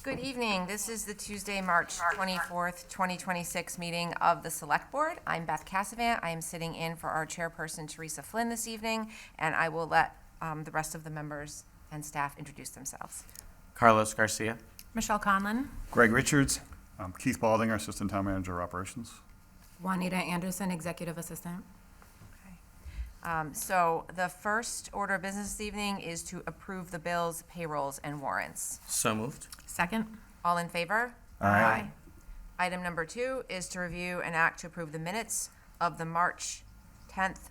Good evening. This is the Tuesday, March 24th, 2026 meeting of the Select Board. I'm Beth Cassavant. I am sitting in for our chairperson, Teresa Flynn, this evening, and I will let the rest of the members and staff introduce themselves. Carlos Garcia. Michelle Conlon. Greg Richards. Keith Baldinger, Assistant Town Manager, Operations. Juanita Anderson, Executive Assistant. So the first order of business this evening is to approve the bills, payrolls, and warrants. So moved. Second. All in favor? Aye. Item number 2 is to review and act to approve the minutes of the March 10th,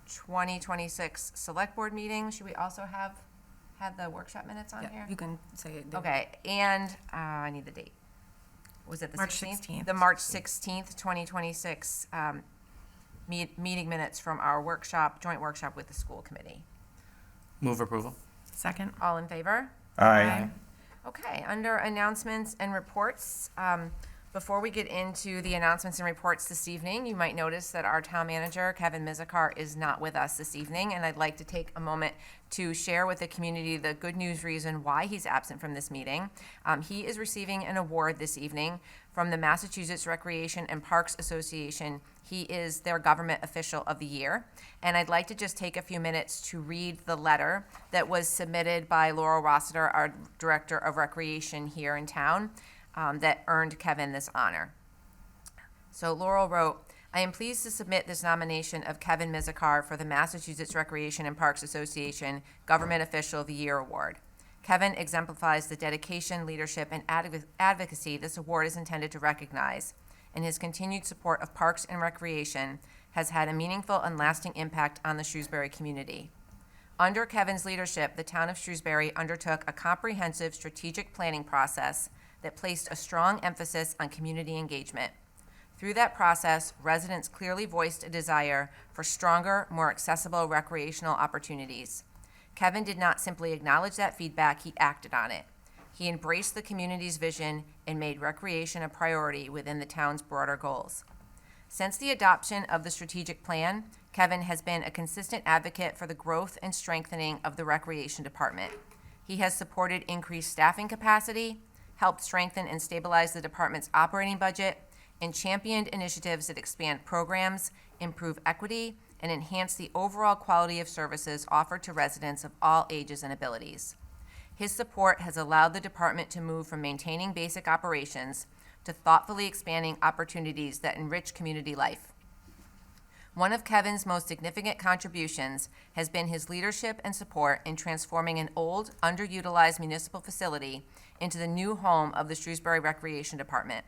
2026 Select Board meeting. Should we also have the workshop minutes on here? You can say it. Okay, and I need the date. Was it the March 16th? 16th. The March 16th, 2026 meeting minutes from our joint workshop with the school committee. Move approval. Second. All in favor? Aye. Okay, under announcements and reports, before we get into the announcements and reports this evening, you might notice that our town manager, Kevin Mizikar, is not with us this evening, and I'd like to take a moment to share with the community the good news reason why he's absent from this meeting. He is receiving an award this evening from the Massachusetts Recreation and Parks Association. He is their government official of the year, and I'd like to just take a few minutes to read the letter that was submitted by Laurel Rossiter, our Director of Recreation here in town, that earned Kevin this honor. So Laurel wrote, "I am pleased to submit this nomination of Kevin Mizikar for the Massachusetts Recreation and Parks Association Government Official of the Year Award. Kevin exemplifies the dedication, leadership, and advocacy this award is intended to recognize, and his continued support of parks and recreation has had a meaningful and lasting impact on the Shrewsbury community. Under Kevin's leadership, the town of Shrewsbury undertook a comprehensive strategic planning process that placed a strong emphasis on community engagement. Through that process, residents clearly voiced a desire for stronger, more accessible recreational opportunities. Kevin did not simply acknowledge that feedback, he acted on it. He embraced the community's vision and made recreation a priority within the town's broader goals. Since the adoption of the strategic plan, Kevin has been a consistent advocate for the growth and strengthening of the recreation department. He has supported increased staffing capacity, helped strengthen and stabilize the department's operating budget, and championed initiatives that expand programs, improve equity, and enhance the overall quality of services offered to residents of all ages and abilities. His support has allowed the department to move from maintaining basic operations to thoughtfully expanding opportunities that enrich community life. One of Kevin's most significant contributions has been his leadership and support in transforming an old, underutilized municipal facility into the new home of the Shrewsbury Recreation Department.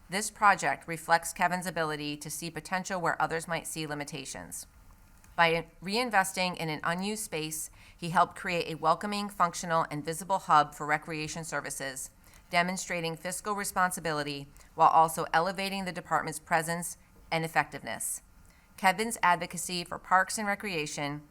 This project reflects Kevin's ability to see potential where others might see limitations. By reinvesting in an unused space, he helped create a welcoming, functional, and visible hub for recreation services, demonstrating fiscal responsibility while also elevating the department's presence and effectiveness. Kevin's advocacy for parks and recreation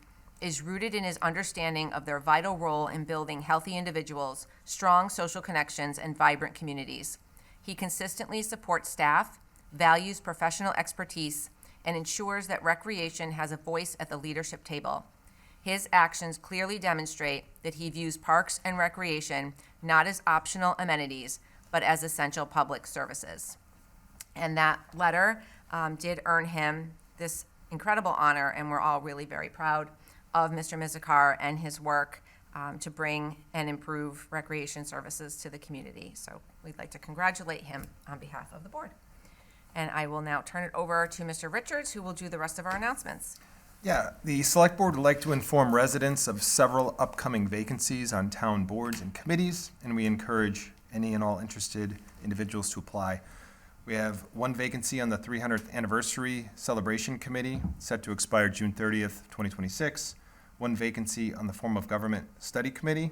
is rooted in his understanding of their vital role in building healthy individuals, strong social connections, and vibrant communities. He consistently supports staff, values professional expertise, and ensures that recreation has a voice at the leadership table. His actions clearly demonstrate that he views parks and recreation not as optional amenities, but as essential public services." And that letter did earn him this incredible honor, and we're all really very proud of Mr. Mizikar and his work to bring and improve recreation services to the community. So we'd like to congratulate him on behalf of the board. And I will now turn it over to Mr. Richards, who will do the rest of our announcements. Yeah, the Select Board would like to inform residents of several upcoming vacancies on town boards and committees, and we encourage any and all interested individuals to apply. We have one vacancy on the 300th Anniversary Celebration Committee, set to expire June 30th, 2026, one vacancy on the Form of Government Study Committee,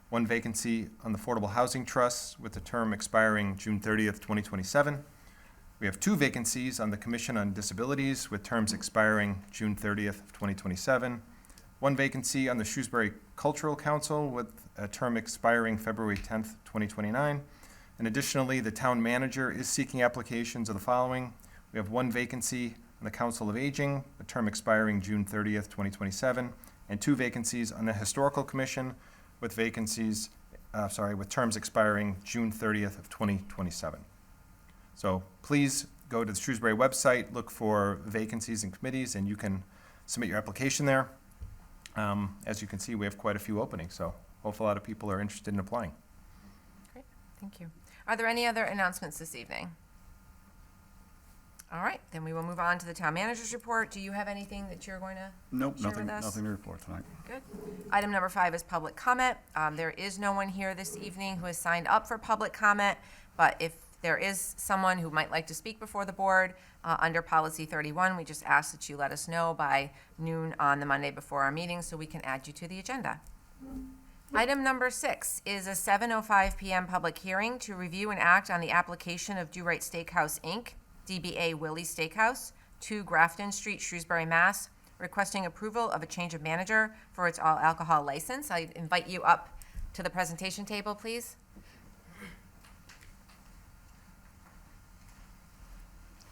one vacancy on the Affordable Housing Trust with the term expiring June 30th, 2027. We have two vacancies on the Commission on Disabilities with terms expiring June 30th, 2027, one vacancy on the Shrewsbury Cultural Council with a term expiring February 10th, 2029. And additionally, the town manager is seeking applications of the following. We have one vacancy on the Council of Aging, a term expiring June 30th, 2027, and two vacancies on the Historical Commission with vacancies with terms expiring June 30th of 2027. So please go to the Shrewsbury website, look for vacancies and committees, and you can submit your application there. As you can see, we have quite a few openings, so hopefully a lot of people are interested in applying. Great, thank you. Are there any other announcements this evening? All right, then we will move on to the town manager's report. Do you have anything that you're going to Nope, share with nothing, us? nothing to report tonight. Good. Item number 5 is public comment. There is no one here this evening who has signed up for public comment, but if there is someone who might like to speak before the board, under policy 31, we just ask that you let us know by noon on the Monday before our meeting so we can add you to the agenda. Item number 6 is a 7:05 PM public hearing to review and act on the application of Do Right Steakhouse, Inc., DBA Willie's Steakhouse, 2 Grafton Street, Shrewsbury, Mass., requesting approval of a change of manager for its all-alcohol license. I invite you up to the presentation table, please.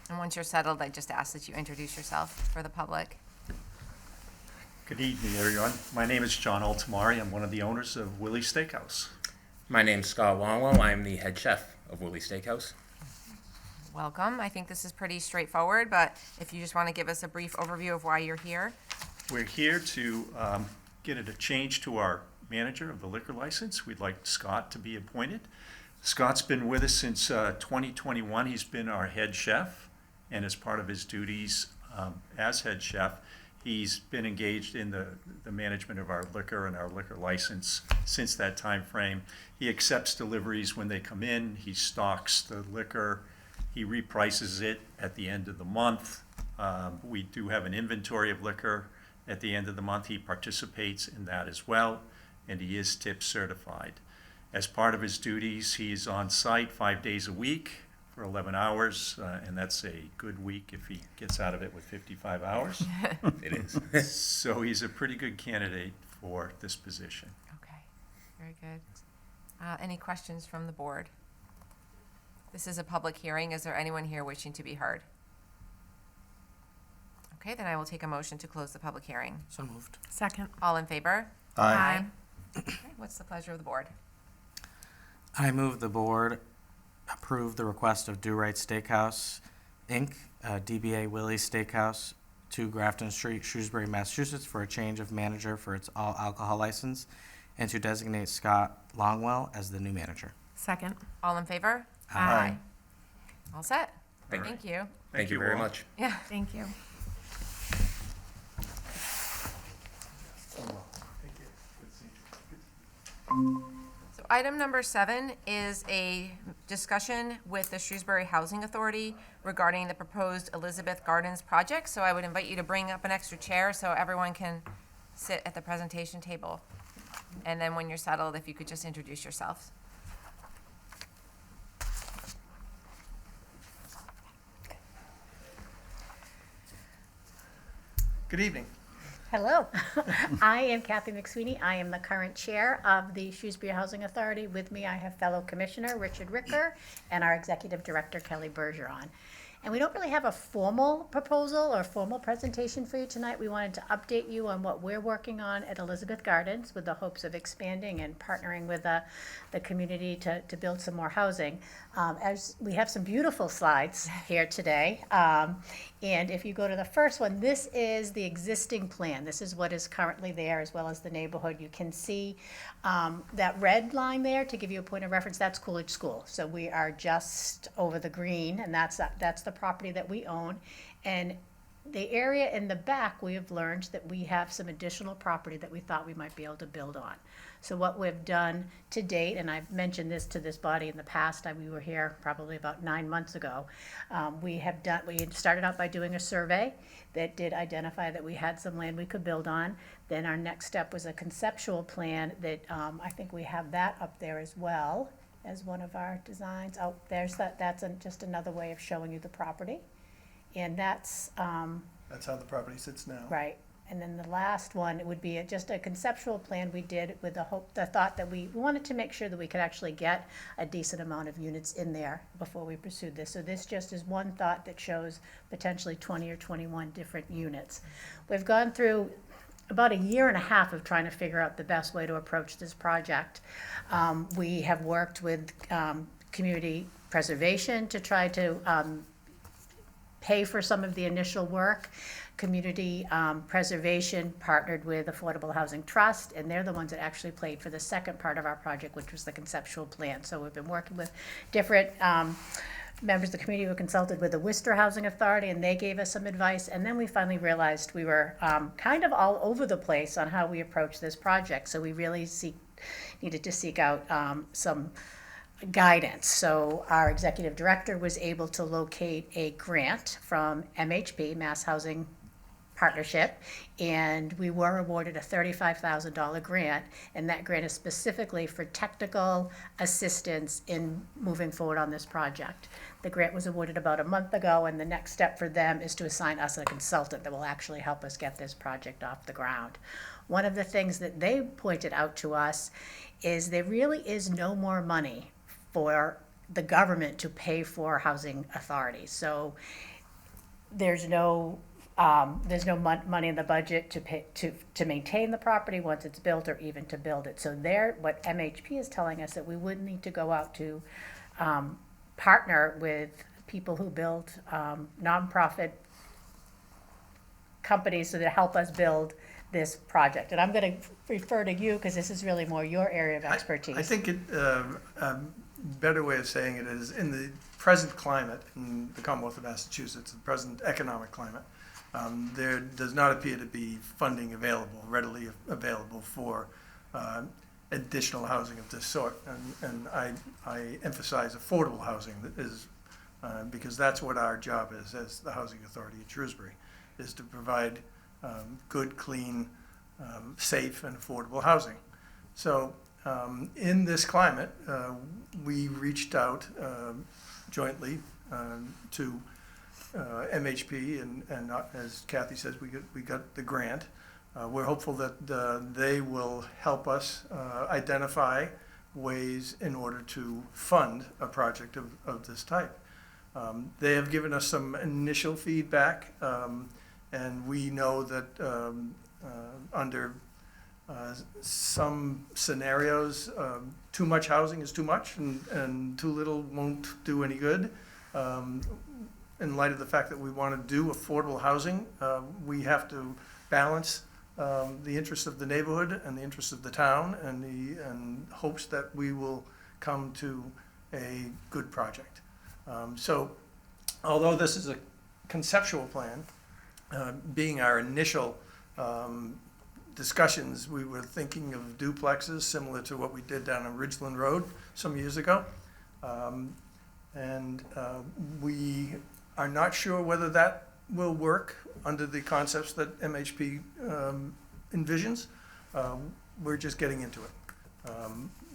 And once you're settled, I just ask that you introduce yourself for the public. Good evening, everyone. My name is John Altamari. I'm one of the owners of Willie's Steakhouse. My name's Scott Longwell. I'm the head chef of Willie's Steakhouse. Welcome. I think this is pretty straightforward, but if you just want to give us a brief overview of why you're here. We're here to get a change to our manager of the liquor license. We'd like Scott to be appointed. Scott's been with us since 2021. He's been our head chef, and as part of his duties as head chef, he's been engaged in the management of our liquor and our liquor license since that time frame. He accepts deliveries when they come in. He stocks the liquor. He reprices it at the end of the month. We do have an inventory of liquor at the end of the month. He participates in that as well, and he is tip certified. As part of his duties, he's on site 5 days a week for 11 hours, and that's a good week if he gets out of it with 55 hours. It is. So he's a pretty good candidate for this position. Okay, very good. Any questions from the board? This is a public hearing. Is there anyone here wishing to be heard? Okay, then I will take a motion to close the public hearing. So moved. Second. All in favor? Aye. Okay, what's the pleasure of the board? I move the board approve the request of Do Right Steakhouse, Inc., DBA Willie's Steakhouse, 2 Grafton Street, Shrewsbury, Massachusetts, for a change of manager for its all-alcohol license, and to designate Scott Longwell as the new manager. Second. All in favor? Aye. All set? Thank you. Thank you. Thank you very all. much. Yeah. Thank you. So item number 7 is a discussion with the Shrewsbury Housing Authority regarding the proposed Elizabeth Gardens project. So I would invite you to bring up an extra chair so everyone can sit at the presentation table. And then when you're settled, if you could just introduce yourselves. Good evening. Hello, I am Kathy McSweeney. I am the current chair of the Shrewsbury Housing Authority. With me, I have fellow Commissioner Richard Ricker and our Executive Director Kelly Bergeron. And we don't really have a formal proposal or formal presentation for you tonight. We wanted to update you on what we're working on at Elizabeth Gardens with the hopes of expanding and partnering with the community to build some more housing. As we have some beautiful slides here today. And if you go to the first one, this is the existing plan. This is what is currently there, as well as the neighborhood. You can see that red line there, to give you a point of reference, that's Coolidge School. So we are just over the green, and that's the property that we own. And the area in the back, we have learned that we have some additional property that we thought we might be able to build on. So what we've done to date, and I've mentioned this to this body in the past, we were here probably about 9 months ago. We started out by doing a survey that did identify that we had some land we could build on. Then our next step was a conceptual plan that I think we have that up there as well as one of our designs. Oh, there's that. That's just another way of showing you the property. And that's That's how the property sits now. right. And then the last one, it would be just a conceptual plan we did with the thought that we wanted to make sure that we could actually get a decent amount of units in there before we pursued this. So this just is one thought that shows potentially 20 or 21 different units. We've gone through about a year and a half of trying to figure out the best way to approach this project. We have worked with community preservation to try to pay for some of the initial work. Community preservation partnered with Affordable Housing Trust, and they're the ones that actually paid for the second part of our project, which was the conceptual plan. So we've been working with different members of the community who consulted with the Worcester Housing Authority, and they gave us some advice. And then we finally realized we were kind of all over the place on how we approach this project. So we really needed to seek out some guidance. So our executive director was able to locate a grant from MHP, Mass Housing Partnership, and we were awarded a $35,000 grant, and that grant is specifically for technical assistance in moving forward on this project. The grant was awarded about a month ago, and the next step for them is to assign us a consultant that will actually help us get this project off the ground. One of the things that they pointed out to us is there really is no more money for the government to pay for housing authorities. So there's no money in the budget to pay to maintain the property once it's built, or even to build it. So what MHP is telling us, that we would need to go out to partner with people who build nonprofit companies so that help us build this project. And I'm going to refer to you because this is really more your area of expertise. I think better way of saying it is, in the present climate in the Commonwealth of Massachusetts, the present economic climate, there does not appear to be funding readily available for additional housing of this sort. And I emphasize affordable housing, because that's what our job is as the Housing Authority at Shrewsbury, is to provide good, clean, safe, and affordable housing. So in this climate, we reached out jointly to MHP, and as Kathy says, we got the grant. We're hopeful that they will help us identify ways in order to fund a project of this type. They have given us some initial feedback, and we know that under some scenarios, too much housing is too much, and too little won't do any good. In light of the fact that we want to do affordable housing, we have to balance the interests of the neighborhood and the interests of the town, and hopes that we will come to a good project. So although this is a conceptual plan, being our initial discussions, we were thinking of duplexes similar to what we did down on Ridgeland Road some years ago. We are not sure whether that will work under the concepts that MHP envisions. We're just getting into it.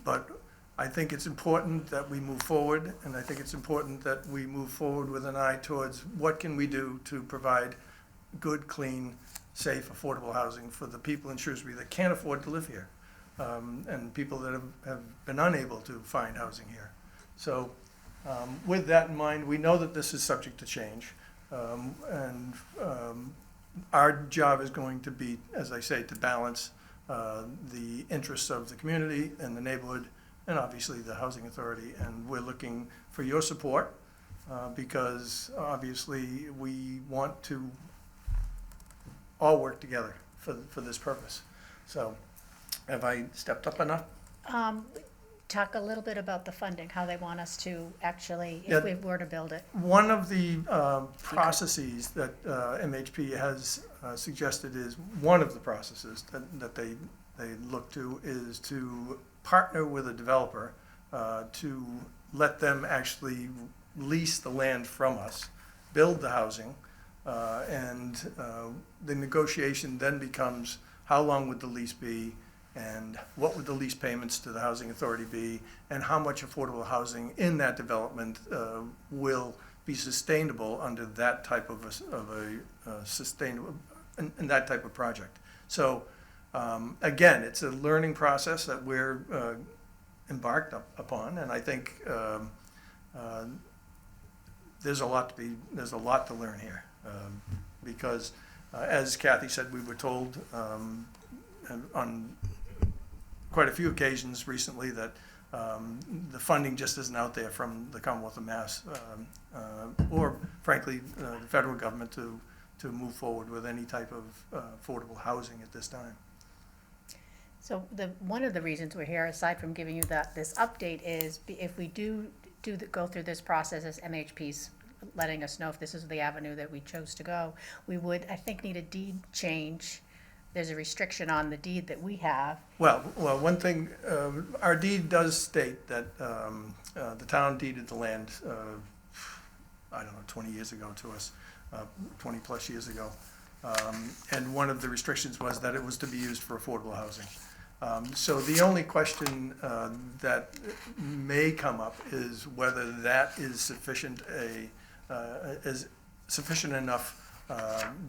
But I think it's important that we move forward, and I think it's important that we move forward with an eye towards what can we do to provide good, clean, safe, affordable housing for the people in Shrewsbury that can't afford to live here, and people that have been unable to find housing here. So with that in mind, we know that this is subject to change, and our job is going to be, as I say, to balance the interests of the community and the neighborhood, and obviously the Housing Authority. And we're looking for your support, because obviously we want to all work together for this purpose. So have I stepped up enough? Talk a little bit about the funding, how they want us to actually, Yeah. if we were to build it. One of the processes that MHP has suggested is, one of the processes that they look to is to partner with a developer to let them actually lease the land from us, build the housing, and the negotiation then becomes, how long would the lease be, and what would the lease payments to the Housing Authority be, and how much affordable housing in that development will be sustainable under that type of a sustainable, and that type of project. So again, it's a learning process that we're embarked upon, and I think there's a lot to learn here, because As Kathy said, we were told on quite a few occasions recently that the funding just isn't out there from the Commonwealth of Mass, or frankly, the federal government to move forward with any type of affordable housing at this time. So one of the reasons we're here, aside from giving you this update, is if we go through this process as MHP's letting us know if this is the avenue that we chose to go, we would, I think, need a deed change. There's a restriction on the deed that we have. Well, one thing, our deed does state that the town deeded the land, I don't know, 20 years ago to us, 20 plus years ago. And one of the restrictions was that it was to be used for affordable housing. So the only question that may come up is whether that is sufficient enough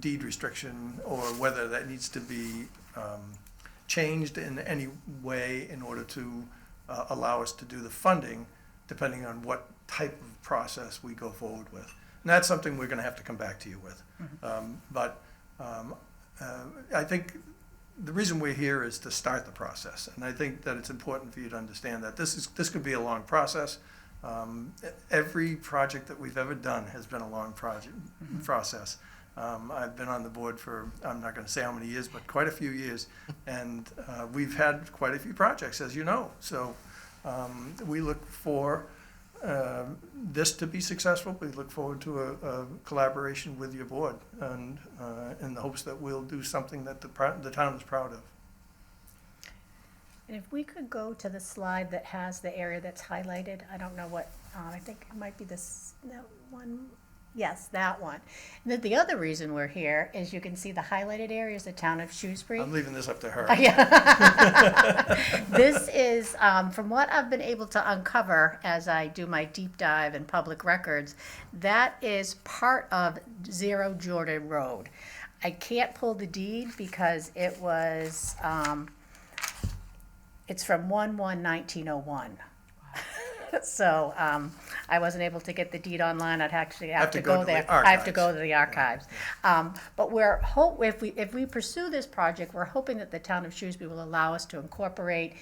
deed restriction, or whether that needs to be changed in any way in order to allow us to do the funding, depending on what type of process we go forward with. And that's something we're going to have to come back to you with. I think the reason we're here is to start the process, and I think that it's important for you to understand that this could be a long process. Every project that we've ever done has been a long process. I've been on the board for, I'm not going to say how many years, but quite a few years, and we've had quite a few projects, as you know. So we look for this to be successful. We look forward to a collaboration with your board, and in the hopes that we'll do something that the town is proud of. And if we could go to the slide that has the area that's highlighted, I don't know what, I think it might be that one. Yes, that one. And then the other reason we're here is you can see the highlighted area is the town of Shrewsbury. I'm leaving this up to her. This is, from what I've been able to uncover as I do my deep dive in public records, that is part of 0 Jordan Road. I can't pull the deed because it was, it's from 1/1/1901. So I wasn't able to get the deed online. I'd actually have to go there. I have to go to the archives. But if we pursue this project, we're hoping that the town of Shrewsbury will allow us to incorporate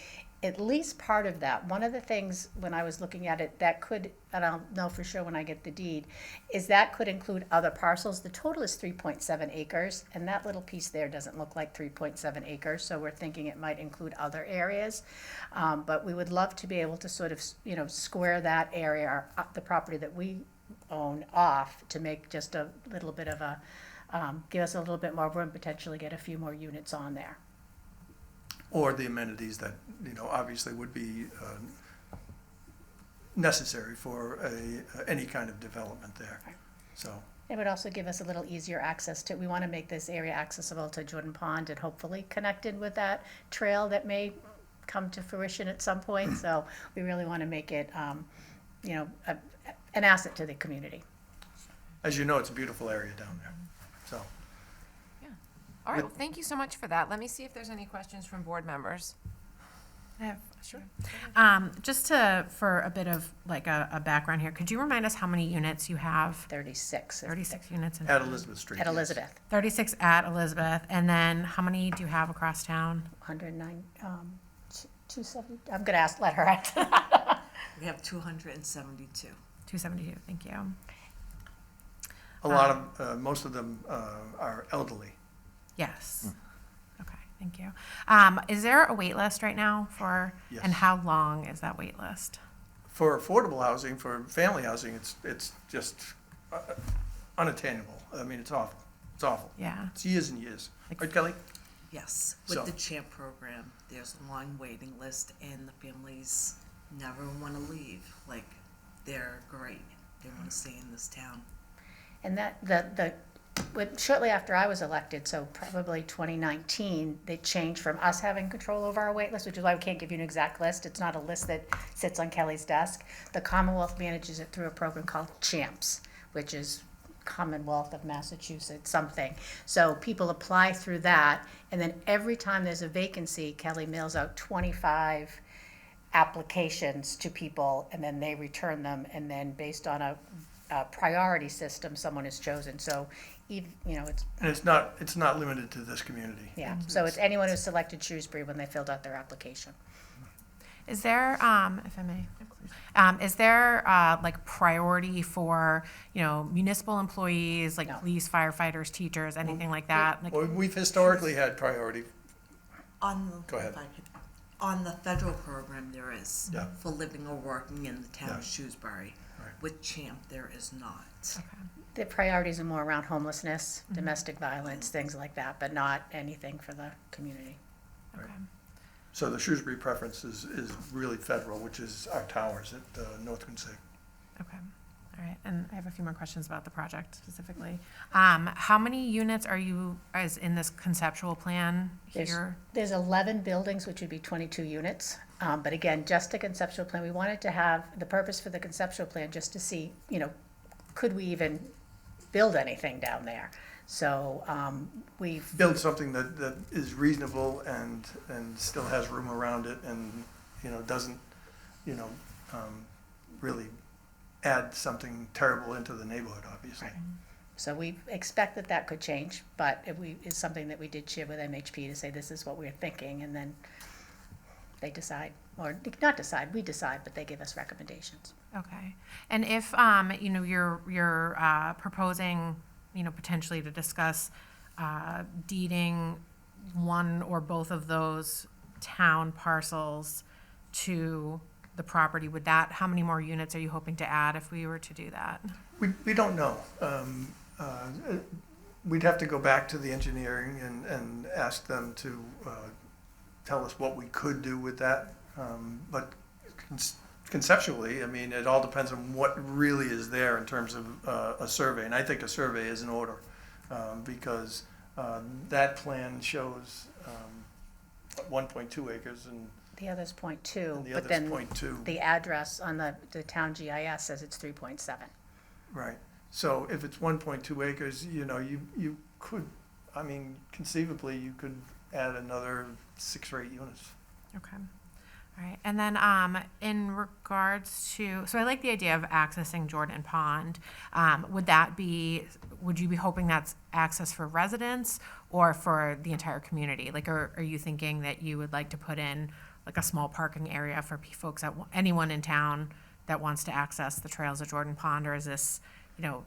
at least part of that. One of the things when I was looking at it that could, and I'll know for sure when I get the deed, is that could include other parcels. The total is 3.7 acres, and that little piece there doesn't look like 3.7 acres, so we're thinking it might include other areas. But we would love to be able to sort of, square that area, the property that we own, off to make just a little bit of a, give us a little bit more room, potentially get a few more units on there. Or the amenities that, obviously would be necessary for any kind of development there. So It would also give us a little easier access to, we want to make this area accessible to Jordan Pond and hopefully connected with that trail that may come to fruition at some point. So we really want to make it, an asset to the community. as you know, it's a beautiful area down there. So. All right, well, thank you so much for that. Let me see if there's any questions from board members. Sure. Just for a bit of like a background here, could you remind us how many units you have? 36. 36 units in At town. Elizabeth Street. At yes. Elizabeth, 36 at Elizabeth, and then how many do you have across town? 109, 270, I'm going to let her ask. We have 272. 272, thank you. A lot of, most of them are elderly. Yes. Okay, thank you. Is there a wait list right now for, Yes. and how long is that wait list? For affordable housing, for family housing, it's just unattainable. I mean, it's awful. It's awful. Yeah. It's years and years. Like- Right, Kelly? Yes, So- with the CHAMP program, there's a long waiting list, and the families never want to leave. Like, they're great. They want to stay in this town. And shortly after I was elected, so probably 2019, they changed from us having control over our wait list, which is why we can't give you an exact list. It's not a list that sits on Kelly's desk. The Commonwealth manages it through a program called CHAMPS, which is Commonwealth of Massachusetts something. So people apply through that, and then every time there's a vacancy, Kelly mails out 25 applications to people, and then they return them, and then based on a priority system someone has chosen. So, even, it's, And it's not limited to this community. yeah, so it's anyone who selected Shrewsbury when they filled out their application. Is there, if I may, is there, like priority for, municipal employees, like No. police, firefighters, teachers, anything like that? Like, Well, we've historically had priority. On the, Go ahead. if I could- on the federal program, there is Yeah. for living or working in the town Yeah. of Shrewsbury. Right. With CHAMP, there is not. The priorities are more around homelessness, domestic violence, things like that, but not anything for the community. okay. So the Shrewsbury preference is really federal, which is our towers at North Quincy. Okay, all right, and I have a few more questions about the project specifically. How many units are you, as in this conceptual plan here? There's 11 buildings, which would be 22 units. But again, just a conceptual plan. We wanted to have the purpose for the conceptual plan just to see, could we even build anything down there? So we've, Build something that is reasonable and still has room around it and, doesn't, really add something terrible into the neighborhood, obviously. so we expect that could change, but it's something that we did share with MHP to say this is what we're thinking, and then they decide, or not decide, we decide, but they give us recommendations. Okay, and if, you're proposing, potentially to discuss deeding one or both of those town parcels to the property, how many more units are you hoping to add if we were to do that? We don't know. We'd have to go back to the engineering and ask them to tell us what we could do with that. But conceptually, I mean, it all depends on what really is there in terms of a survey. And I think a survey is in order because that plan shows 1.2 acres and The other's the .2, but other's then 0.2. the address on the town GIS says it's 3.7. Right. So if it's 1.2 acres, you could, I mean, conceivably, you could add another 6 or 8 units. Okay. All right. And then in regards to, so I like the idea of accessing Jordan Pond. Would you be hoping that's access for residents or for the entire community? Like, are you thinking that you would like to put in like a small parking area for folks, anyone in town that wants to access the trails of Jordan Pond? Or is this,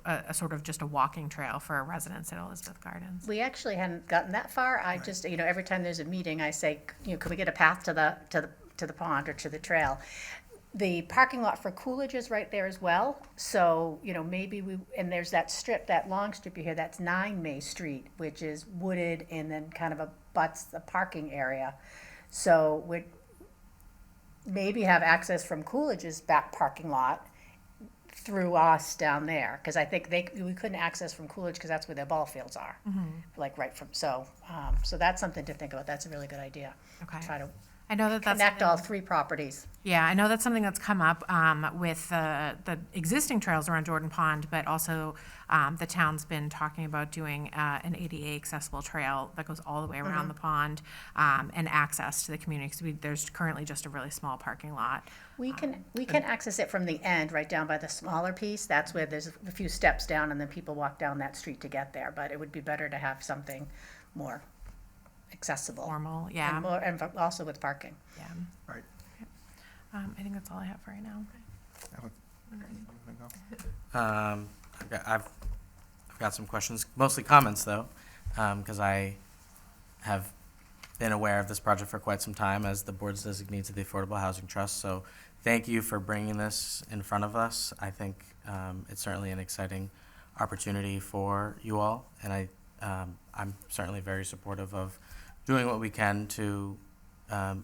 a sort of just a walking trail for residents at Elizabeth Gardens? We actually hadn't gotten that far. I just, every time there's a meeting, I say, can we get a path to the pond or to the trail? The parking lot for Coolidge is right there as well. So, maybe and there's that strip, that long strip you hear, that's 9 May Street, which is wooded and then kind of abuts the parking area. So we'd maybe have access from Coolidge's back parking lot through us down there, because I think we couldn't access from Coolidge because that's where their ball fields are, like right from, so that's something to think about. That's a really good idea. Okay. Try to I know that that's connect something- all 3 properties. Yeah, I know that's something that's come up with the existing trails around Jordan Pond, but also the town's been talking about doing an ADA accessible trail that goes all the way around the pond and access to the community, because there's currently just a really small parking lot. We can access it from the end, right down by the smaller piece. That's where there's a few steps down, and then people walk down that street to get there. But it would be better to have something more accessible. Formal, yeah. And also with parking. Yeah. Right. I think that's all I have for right now. I've got some questions, mostly comments though, because I have been aware of this project for quite some time as the board's designee to the Affordable Housing Trust. So thank you for bringing this in front of us. I think it's certainly an exciting opportunity for you all, and I'm certainly very supportive of doing what we can to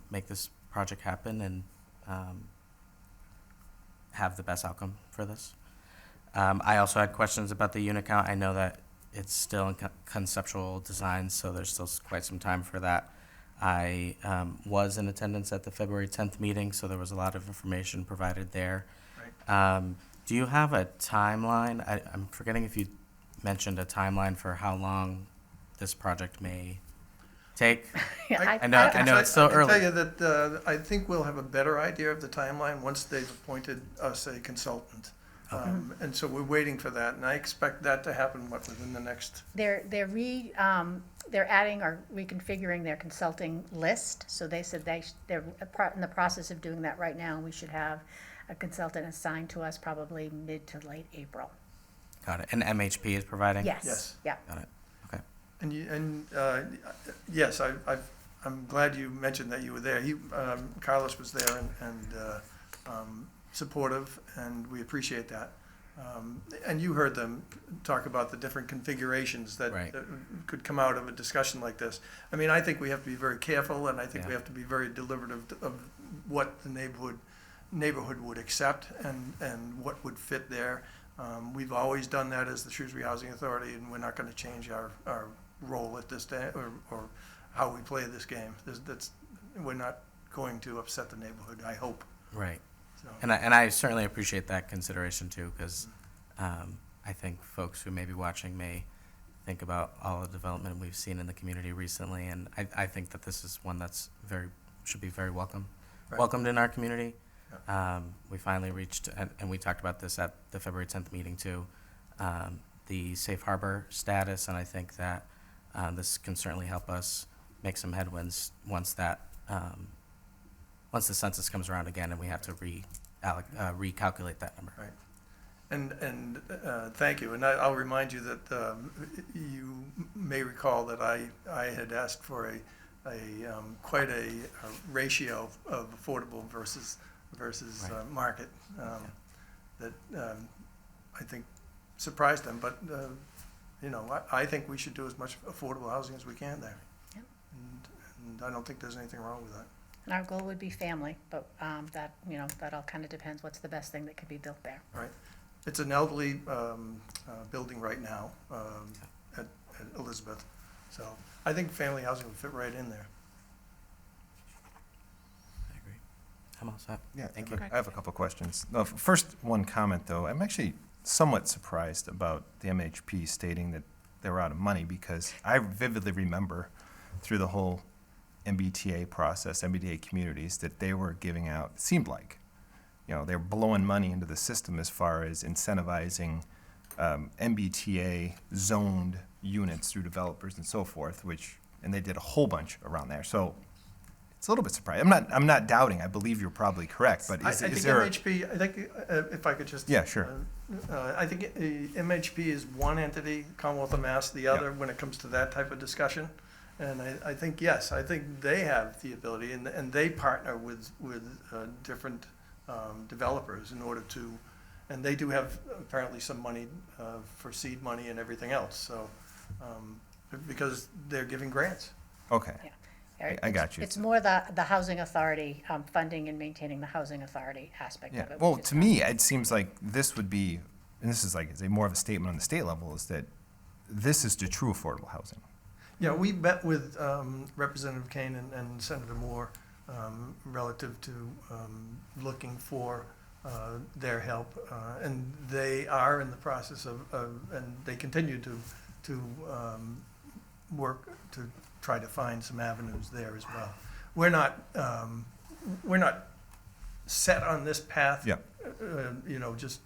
make this project happen and have the best outcome for this. I also had questions about the unit count. I know that it's still in conceptual design, so there's still quite some time for that. I was in attendance at the February 10th meeting, so there was a lot of information provided there. Right. Do you have a timeline? I'm forgetting if you mentioned a timeline for how long this project may take. I know it's so I can early. tell you that I think we'll have a better idea of the timeline once they've appointed us a consultant. And so we're waiting for that, and I expect that to happen, within the next, They're adding or reconfiguring their consulting list, so they said they're in the process of doing that right now, and we should have a consultant assigned to us probably mid to late April. Got it. And MHP is providing? Yes. Yes. Yeah. Got it. Okay. yes, I'm glad you mentioned that you were there. Carlos was there and supportive, and we appreciate that. And you heard them talk about the different configurations that Right. could come out of a discussion like this. I mean, I think we have to be very careful, and I think we Yeah. have to be very deliberative of what the neighborhood would accept and what would fit there. We've always done that as the Shrewsbury Housing Authority, and we're not going to change our role at this day or how we play this game. We're not going to upset the neighborhood, I hope. Right. So, And I certainly appreciate that consideration too, because I think folks who may be watching may think about all the development we've seen in the community recently, and I think that this is one that's should be very welcomed in our community. We finally reached, and we talked about this at the February 10th meeting too, the safe harbor status, and I think that this can certainly help us make some headwinds once the census comes around again and we have to recalculate that number. right. And thank you. And I'll remind you that you may recall that I had asked for quite a ratio of affordable versus Right. market that I think surprised them. But I think we should do as much affordable housing as we can there. Yep. And I don't think there's anything wrong with that. And our goal would be family, but that all kind of depends what's the best thing that could be built there. Right. It's an elderly building right now at Elizabeth. So I think family housing would fit right in there. I agree. I'm all set. Yeah, Thank you. I have a couple of questions. No, first, one comment, though. I'm actually somewhat surprised about the MHP stating that they were out of money, because I vividly remember through the whole MBTA process, MBTA communities, that they were giving out, it seemed like, they're blowing money into the system as far as incentivizing MBTA zoned units through developers and so forth, and they did a whole bunch around there. So it's a little bit surprising. I'm not doubting. I believe you're probably correct, but I is think there? MHP, I think, if I could just. Yeah, sure. I think MHP is one entity, Commonwealth of Mass the other, when it comes to that type of discussion. And I think, yes, I think they have the ability, and they partner with different developers in order to, and they do have apparently some money for seed money and everything else, so, because they're giving grants. Okay. Yeah. I got you. It's more the housing authority, funding and maintaining the housing authority aspect of Yeah. it. Well, which is to me, it seems like this would be, and this is more of a statement on the state level, is that this is the true affordable housing. Yeah, we met with Representative Kane and Senator Moore relative to looking for their help, and they are in the process of and they continue to work to try to find some avenues there as well. We're not set on this path. Yeah. Just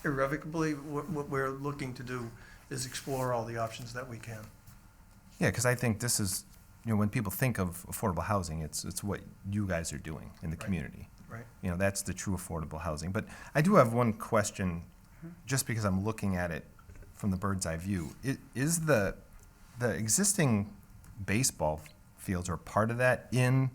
irrevocably. What we're looking to do is explore all the options that we can. Yeah, because I think this is, when people think of affordable housing, it's what you guys are doing in the Right. community. Right. That's the true affordable housing. But I do have one question, just because I'm looking at it from the bird's eye view. Is the existing baseball fields or part of that in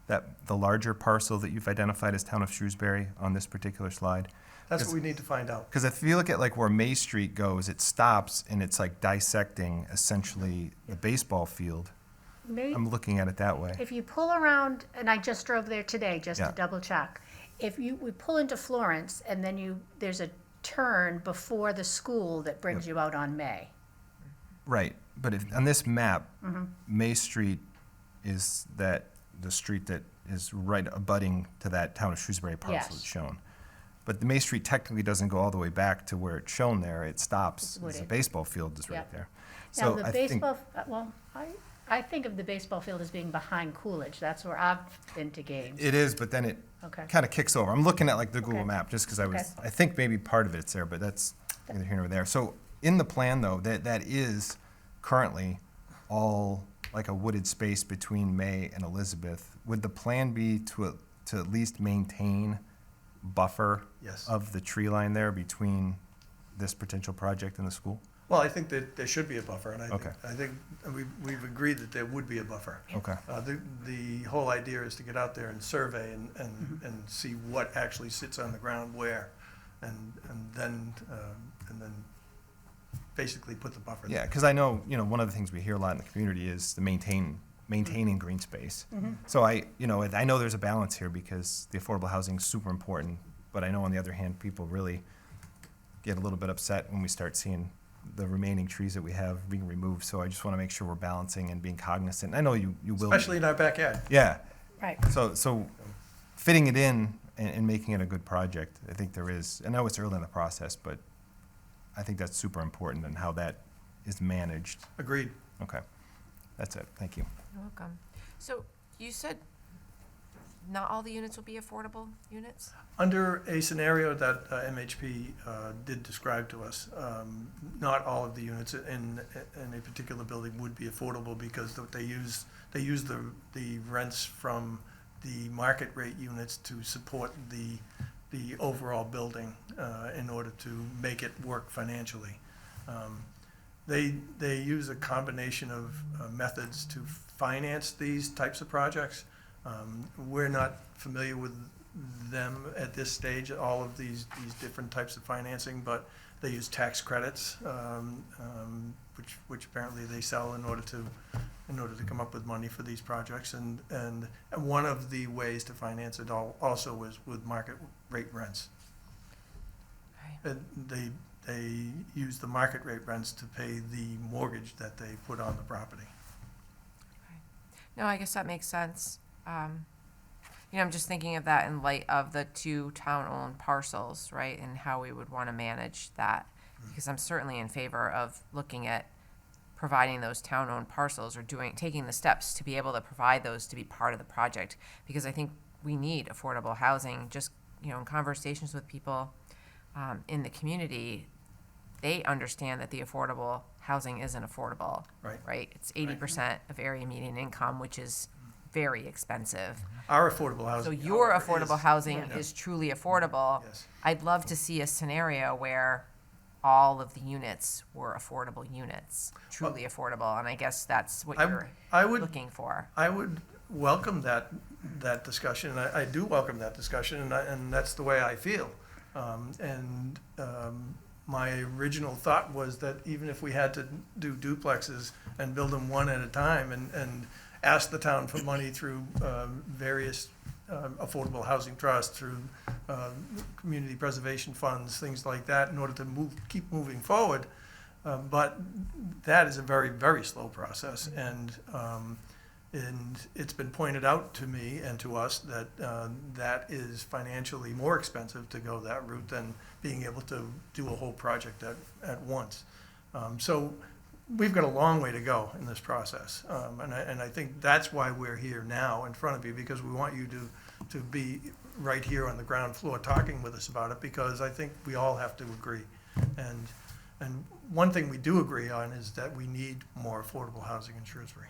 the larger parcel that you've identified as Town of Shrewsbury on this particular slide? That's what we need to find out. Because if you look at where May Street goes, it stops and it's dissecting essentially the baseball field. I'm looking at it that way. If you pull around, and I just drove there today just to Yeah. double check. We pull into Florence, and then there's a turn before the school that brings you out on May. Right, but on this map, May Street is the street that is right abutting to that Town of Shrewsbury parcel Yes. that's shown. But the May Street technically doesn't go all the way back to where it's shown there. It stops, It's the wooded. baseball field is right Yep. there. Now, So the I think, baseball, I think of the baseball field as being behind Coolidge. That's where I've been to games. It is, but then it Okay. kind of kicks over. I'm looking at like the Google Okay. map just because Okay. I think maybe part of it's there, but that's neither here nor there. So in the plan though, that is currently all like a wooded space between May and Elizabeth. Would the plan be to at least maintain buffer Yes. of the tree line there between this potential project and the school? Well, I think that there should be a buffer, and Okay. I think we've agreed that there would be a buffer. Okay. The whole idea is to get out there and survey and see what actually sits on the ground where, and then basically put the buffer Yeah, there. because I know, one of the things we hear a lot in the community is the maintaining green space. So I know there's a balance here because the affordable housing is super important, but I know on the other hand, people really get a little bit upset when we start seeing the remaining trees that we have being removed. So I just want to make sure we're balancing and being cognizant. I know you will. Especially in our backyard. Yeah. Right. So fitting it in and making it a good project, I think there is. I know it's early in the process, but I think that's super important and how that is managed. Agreed. Okay. That's it. Thank you. You're welcome. So you said not all the units will be affordable units? Under a scenario that MHP did describe to us, not all of the units in a particular building would be affordable because they use the rents from the market rate units to support the overall building in order to make it work financially. They use a combination of methods to finance these types of projects. We're not familiar with them at this stage, all of these different types of financing, but they use tax credits, which apparently they sell in order to come up with money for these projects. And one of the ways to finance it also is with market rate rents. Right. They use the market rate rents to pay the mortgage that they put on the property. No, I guess that makes sense. I'm just thinking of that in light of the 2 town-owned parcels, right, and how we would want to manage that. Because I'm certainly in favor of looking at providing those town-owned parcels or taking the steps to be able to provide those to be part of the project. Because I think we need affordable housing. Just, in conversations with people in the community, they understand that the affordable housing isn't affordable. Right. Right? It's 80% of area median income, which is very expensive. Our affordable So housing. your however, affordable is- housing Yeah. is truly affordable. Yes. I'd love to see a scenario where all of the units were affordable units, truly affordable, and I guess that's what you're I would looking for. I would welcome that discussion, and I do welcome that discussion, and that's the way I feel. My original thought was that even if we had to do duplexes and build them one at a time and ask the town for money through various affordable housing trusts, through community preservation funds, things like that, in order to keep moving forward. But that is a very, very slow process, and it's been pointed out to me and to us that that is financially more expensive to go that route than being able to do a whole project at once. So we've got a long way to go in this process, and I think that's why we're here now in front of you, because we want you to be right here on the ground floor talking with us about it, because I think we all have to agree. And one thing we do agree on is that we need more affordable housing in Shrewsbury.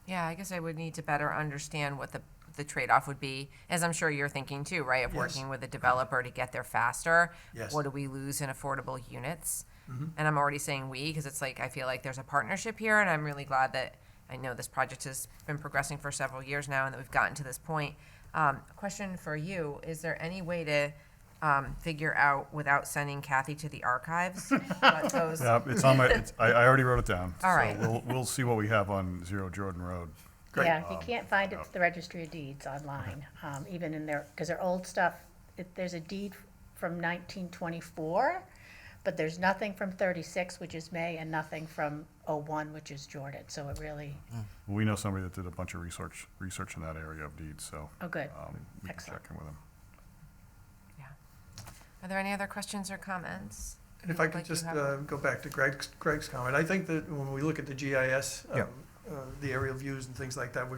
Yeah, I guess I would need to better understand what the trade-off would be, as I'm sure you're thinking too, right? Of Yes. working with a developer to get there faster. Yes. What do we lose in affordable units? Mhm. And I'm already saying we, because it's like, I feel like there's a partnership here, and I'm really glad that I know this project has been progressing for several years now, and that we've gotten to this point. A question for you, is there any way to figure out, without sending Kathy to the archives, what those, Yeah, it's on my, I already wrote it down. All right. So we'll see what we have on 0 Jordan Road. Great. Yeah, you can't find it at the Registry of Deeds online, even in their, because their old stuff, there's a deed from 1924, but there's nothing from 36, which is May, and nothing from 01, which is Jordan, so it really, We know somebody that did a bunch of research in that area of deeds, so oh, good. we can Excellent. check in with them. yeah. Are there any other questions or comments? And if I could Like you just have- go back to Greg's comment, I think that when we look at the GIS Yeah. the aerial views and things like that. We're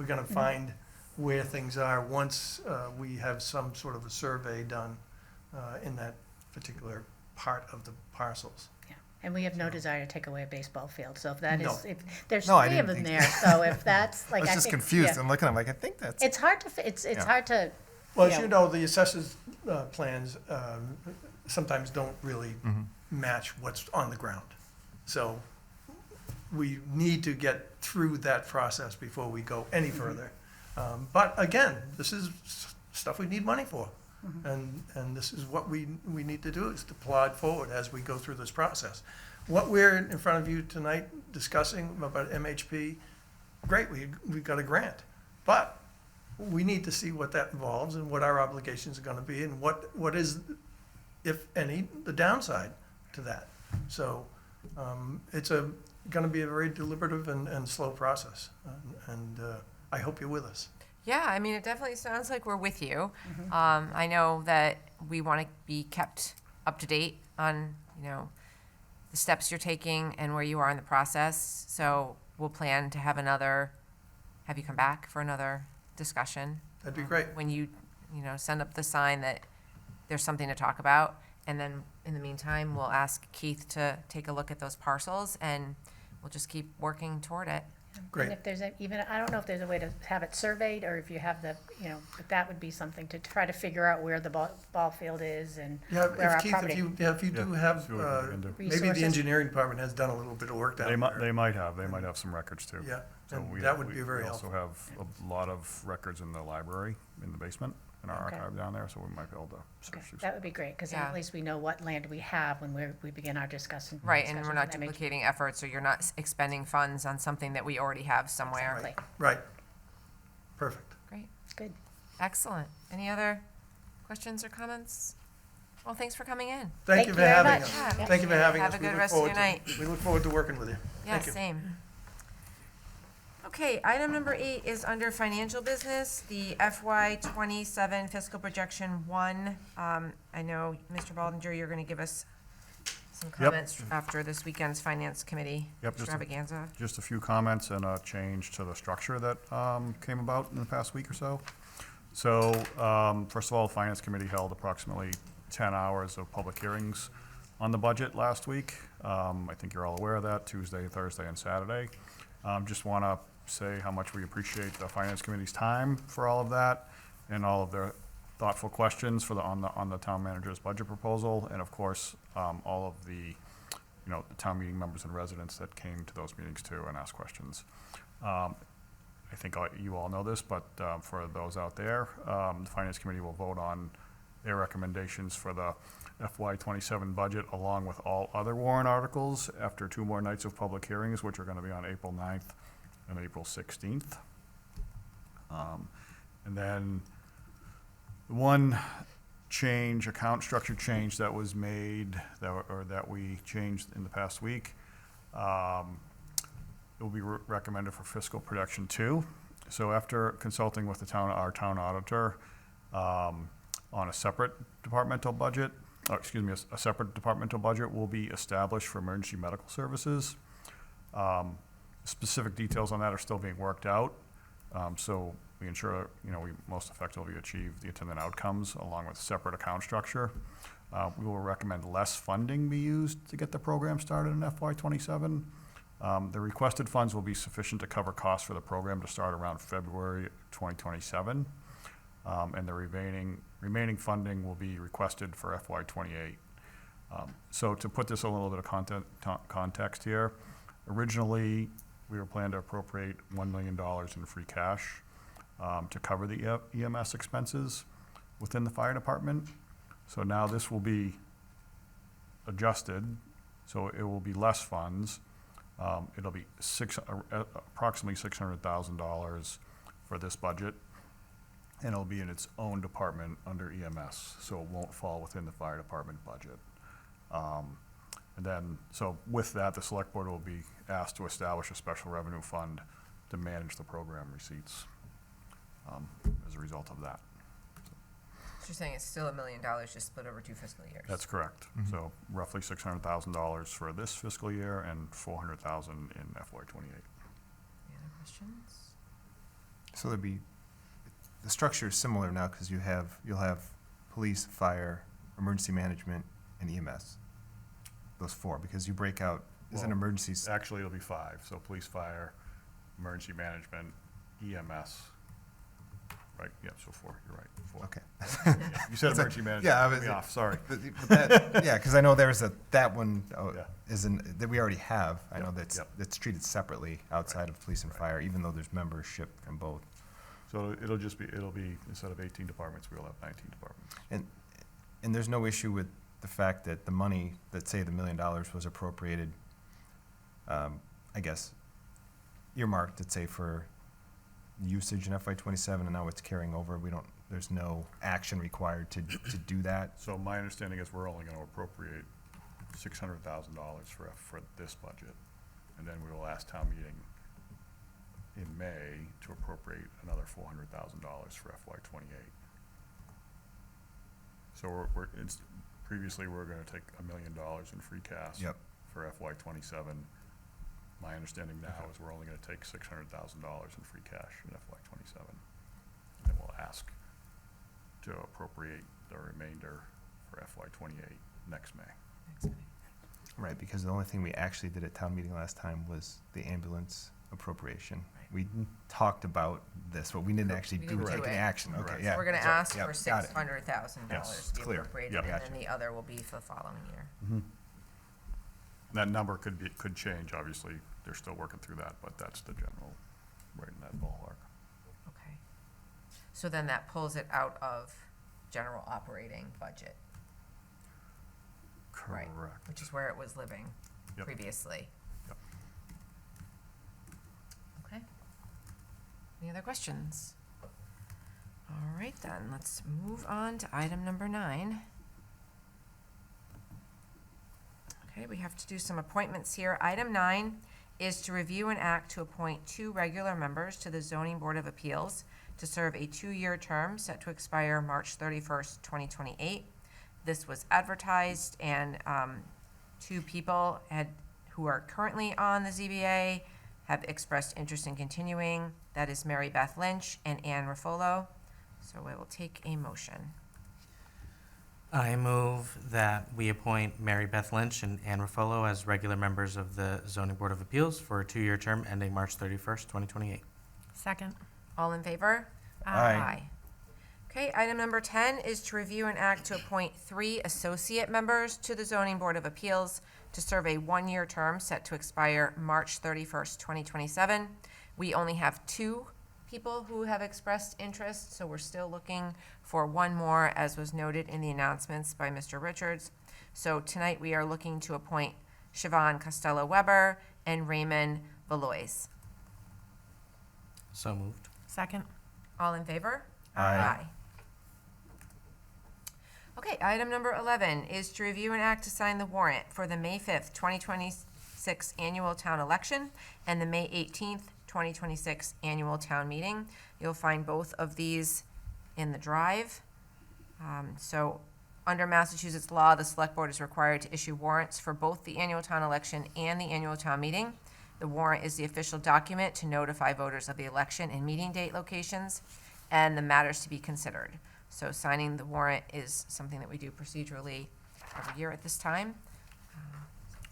gonna find where things are once we have some sort of a survey done in that particular part of the parcels. Yeah. And we have no desire to take away a baseball field, so if that No. is, if, there's No, I three of didn't them think there, so if that's, I like, was I just think, confused. yeah. I'm looking, I'm like, I think that's. It's hard to, it's Yeah. hard to, Well, Yeah. as you know, the assessors' plans sometimes don't really match what's on the ground. So we need to get through that process before we go any further. But again, this is stuff we need money for. And this is what we need to do, is to plod forward as we go through this process. What we're in front of you tonight discussing about MHP, great, we've got a grant. But we need to see what that involves and what our obligations are gonna be and what is, if any, the downside to that. So, it's gonna be a very deliberative and slow process, and I hope you're with us. Yeah, I mean, it definitely sounds like we're with you. I know that we want to be kept up to date on, the steps you're taking and where you are in the process. So we'll plan to have you come back for another discussion. That'd be great. When you send up the sign that there's something to talk about. And then in the meantime, we'll ask Keith to take a look at those parcels and we'll just keep working toward it. Great. and if there's even, I don't know if there's a way to have it surveyed, or if you have but that would be something to try to figure out where the ball field is and Yeah, where our if Keith, property. if you do Yeah, have, see what we can do. maybe the Resources. engineering department has done a little bit of work down They there. might have some records too. Yeah, So and we- that would we- be very We helpful. also have a lot of records in the library, in the basement, in our Okay. archive down there, so we might be able to Okay, search through. that would be great, because Yeah. at least we know what land we have when we begin our discussion. Right, and we're discussions not with MHP. duplicating efforts, or you're not expending funds on something that we already have somewhere. Exactly. Right. Perfect. Great, Good. excellent. Any other questions or comments? Well, thanks for coming in. Thank you for very having much. us. Yeah. Thank you for having us. Have a We good look rest of your forward to- night. We look forward to working with you. Yeah, Thank you. same. Okay, item number 8 is under financial business, the FY '27 fiscal projection 1. I know, Mr. Baldinger, you're gonna give us some comments after this weekend's finance committee Yep, just a- extravaganza. Just a few comments and a change to the structure that came about in the past week or so. So, first of all, the Finance Committee held approximately 10 hours of public hearings on the budget last week. I think you're all aware of that, Tuesday, Thursday, and Saturday. Just want to say how much we appreciate the Finance Committee's time for all of that and all of their thoughtful questions on the town manager's budget proposal, and of course, all of the town meeting members and residents that came to those meetings too and asked questions. I think you all know this, but for those out there, the Finance Committee will vote on their recommendations for the FY '27 budget along with all other warrant articles after 2 more nights of public hearings, which are going to be on April 9th and April 16th. And then one change, account structure change that was made, that we changed in the past week, it will be recommended for fiscal projection 2. So after consulting with our town auditor on a separate departmental budget, a separate departmental budget will be established for emergency medical services. Specific details on that are still being worked out. So we ensure, we most effectively achieve the intended outcomes along with separate account structure. We will recommend less funding be used to get the program started in FY '27. The requested funds will be sufficient to cover costs for the program to start around February 2027. And the remaining funding will be requested for FY '28. So to put this a little bit of context here, originally, we were planning to appropriate $1 million in free cash to cover the EMS expenses within the fire department. So now this will be adjusted, so it will be less funds. It'll be approximately $600,000 for this budget, and it'll be in its own department under EMS, so it won't fall within the fire department budget. And then, so with that, the select board will be asked to establish a special revenue fund to manage the program receipts as a result of that. So you're saying it's still $1 million, just split over 2 fiscal years? That's correct. So roughly $600,000 for this fiscal year and $400,000 in FY '28. Questions? So there'd be, the structure is similar now because you'll have police, fire, emergency management, and EMS. Those four, because you break out, isn't Well, emergencies, Actually, it'll be 5, so police, fire, emergency management, EMS. Right, yeah, so 4, you're right, 4. okay. Yeah, you said emergency management, yeah, I threw was- me off, sorry. Yeah, because I know there's that one Yeah. isn't, that we already have. I know Yep, yep. that's treated separately outside of police and Right. fire, even though there's membership from both. So it'll be, instead of 18 departments, we'll have 19 departments. And there's no issue with the fact that the money, that say the $1 million was appropriated, I guess, earmarked, let's say, for usage in FY '27, and now it's carrying over. There's no action required to do that. So my understanding is we're only gonna appropriate $600,000 for this budget. And then we will ask town meeting in May to appropriate another $400,000 for FY '28. So previously, we were gonna take $1 million in free cash. Yep. For FY '27. My understanding now is we're only gonna take $600,000 in free cash in FY '27. And then we'll ask to appropriate the remainder for FY '28 next May. Next May. Right, because the only thing we actually did at town meeting last time was the ambulance appropriation. We talked about this, but we didn't actually We didn't take do any it. action. Okay, Correct. yeah. We're gonna that's right. ask Yep, for got it. $600,000 to be clear. appropriated, Yep. and Gotcha. then the other will be for the following year. That number could change, obviously, they're still working through that, but that's the general, right in that ballpark. Okay. So then that pulls it out of general operating budget, right? Correct. Which is where it was living Yep. previously. Yep. Okay. Any other questions? All right, then, let's move on to item number 9. Okay, we have to do some appointments here. Item 9 is to review and act to appoint 2 regular members to the Zoning Board of Appeals to serve a 2-year term set to expire March 31st, 2028. This was advertised, and 2 people who are currently on the ZBA have expressed interest in continuing. That is Mary Beth Lynch and Ann Ruffolo. So I will take a motion. I move that we appoint Mary Beth Lynch and Ann Ruffolo as regular members of the Zoning Board of Appeals for a 2-year term ending March 31st, 2028. Second. All in favor? Aye. Okay, item number 10 is to review and act to appoint 3 associate members to the Zoning Board of Appeals to serve a 1-year term set to expire March 31st, 2027. We only have 2 people who have expressed interest, so we're still looking for 1 more, as was noted in the announcements by Mr. Richards. So tonight, we are looking to appoint Siobhan Costello-Weber and Raymond Valois. So moved. Second. All in favor? Aye. Okay, item number 11 is to review and act to sign the warrant for the May 5th, 2026 annual town election and the May 18th, 2026 annual town meeting. You'll find both of these in the drive. So, under Massachusetts law, the select board is required to issue warrants for both the annual town election and the annual town meeting. The warrant is the official document to notify voters of the election and meeting date locations and the matters to be considered. So signing the warrant is something that we do procedurally every year at this time.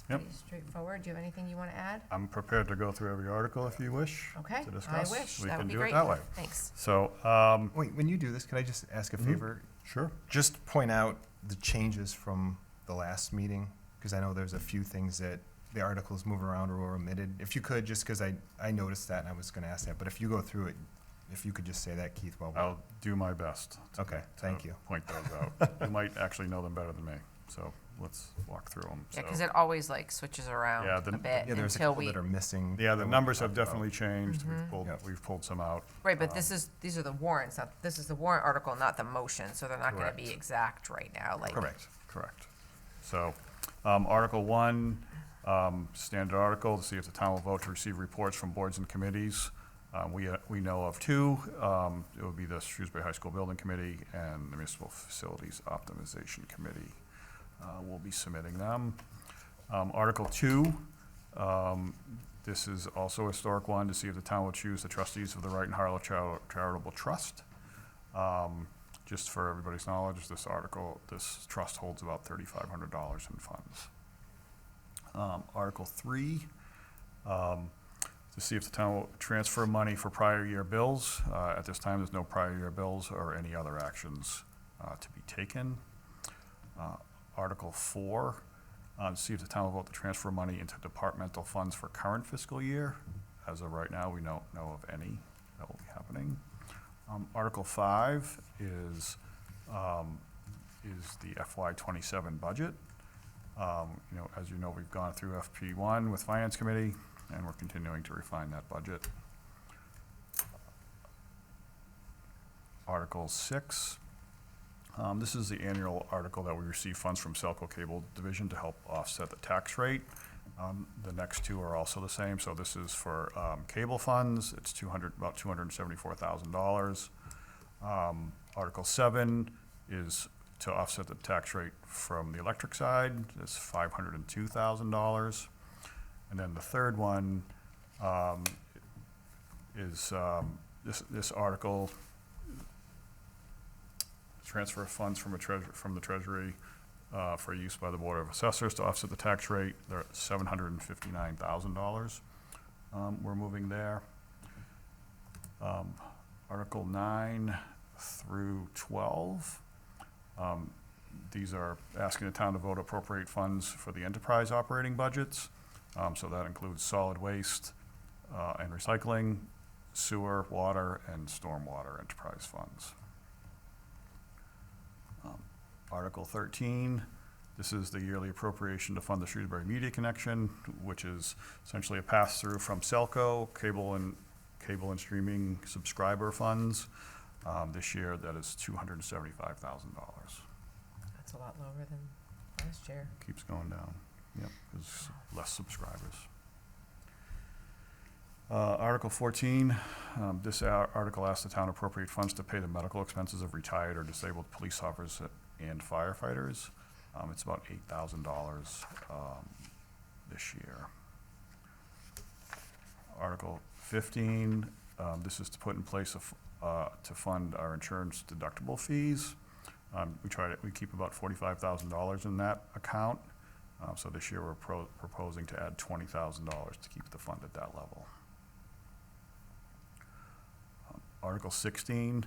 Yep. Pretty straightforward. Do you have anything you want to add? I'm prepared to go through every article if you wish Okay, to I discuss. wish. We That can would be do great. it that way. Thanks. So, Wait, when you do this, can I just ask a favor? sure. Just point out the changes from the last meeting, because I know there's a few things that the articles move around or were omitted. If you could, just because I noticed that and I was going to ask that, but if you go through it, if you could just say that, Keith, while we're. I'll do my best. Okay, thank you. Point those out. You might actually know them better than me, so let's walk through them. Yeah, because it always like switches around Yeah, a the- bit Yeah, there's a until couple we, that are missing. Yeah, the that we numbers have talked about. definitely changed. Yep. We've pulled some out. right, but these are the warrants, this is the warrant article, not the motion, so they're not going to be Correct. exact right now, like. Correct. So, Article 1, standard article, to see if the town will vote to receive reports from boards and committees. We know of 2. It would be the Shrewsbury High School Building Committee and the Municipal Facilities Optimization Committee. We'll be submitting them. Article 2, This is also a historic one, to see if the town will choose the trustees of the Wright and Harlow Charitable Trust. Just for everybody's knowledge, this trust holds about $3,500 in funds. Article 3, to see if the town will transfer money for prior year bills. At this time, there's no prior year bills or any other actions to be taken. Article 4, to see if the town will vote to transfer money into departmental funds for current fiscal year. As of right now, we don't know of any that will be happening. Article 5 is the FY27 budget. As you know, we've gone through FP1 with Finance Committee, and we're continuing to refine that budget. Article 6. This is the annual article that we receive funds from Selco Cable Division to help offset the tax rate. The next two are also the same. So this is for cable funds. It's about $274,000. Article 7 is to offset the tax rate from the electric side. It's $502,000. And then the third one is this article, transfer funds from the Treasury for use by the Board of Assessors to offset the tax rate. They're at $759,000. We're moving there. Article 9 through 12. These are asking the town to vote to appropriate funds for the enterprise operating budgets. So that includes solid waste and recycling, sewer, water, and stormwater enterprise funds. Article 13, this is the yearly appropriation to fund the Shrewsbury Media Connection, which is essentially a pass-through from Selco, cable and streaming subscriber funds. This year, that is $275,000. That's a lot lower than last year. Keeps going down. Yep, there's less subscribers. Article 14, this article asks the town to appropriate funds to pay the medical expenses of retired or disabled police officers and firefighters. It's about $8,000 this year. Article 15, this is to put in place to fund our insurance deductible fees. We keep about $45,000 in that account. So this year we're proposing to add $20,000 to keep the fund at that level. Article 16,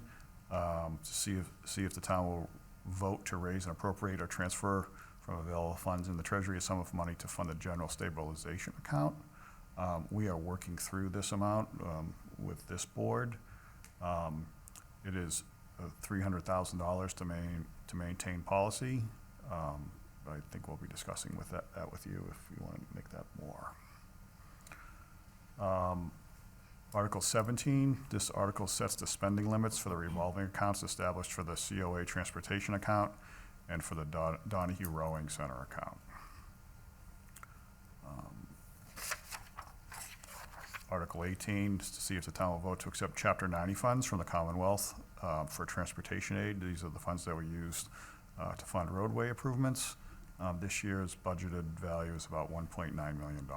to see if the town will vote to raise and appropriate or transfer from available funds in the Treasury a sum of money to fund the general stabilization account. We are working through this amount with this board. It is $300,000 to maintain policy. I think we'll be discussing that with you if you want to make that more. Article 17, this article sets the spending limits for the revolving accounts established for the COA transportation account and for the Donahue Rowing Center account. Article 18 is to see if the town will vote to accept Chapter 90 funds from the Commonwealth for transportation aid. These are the funds that were used to fund roadway improvements. This year's budgeted value is about $1.9 million.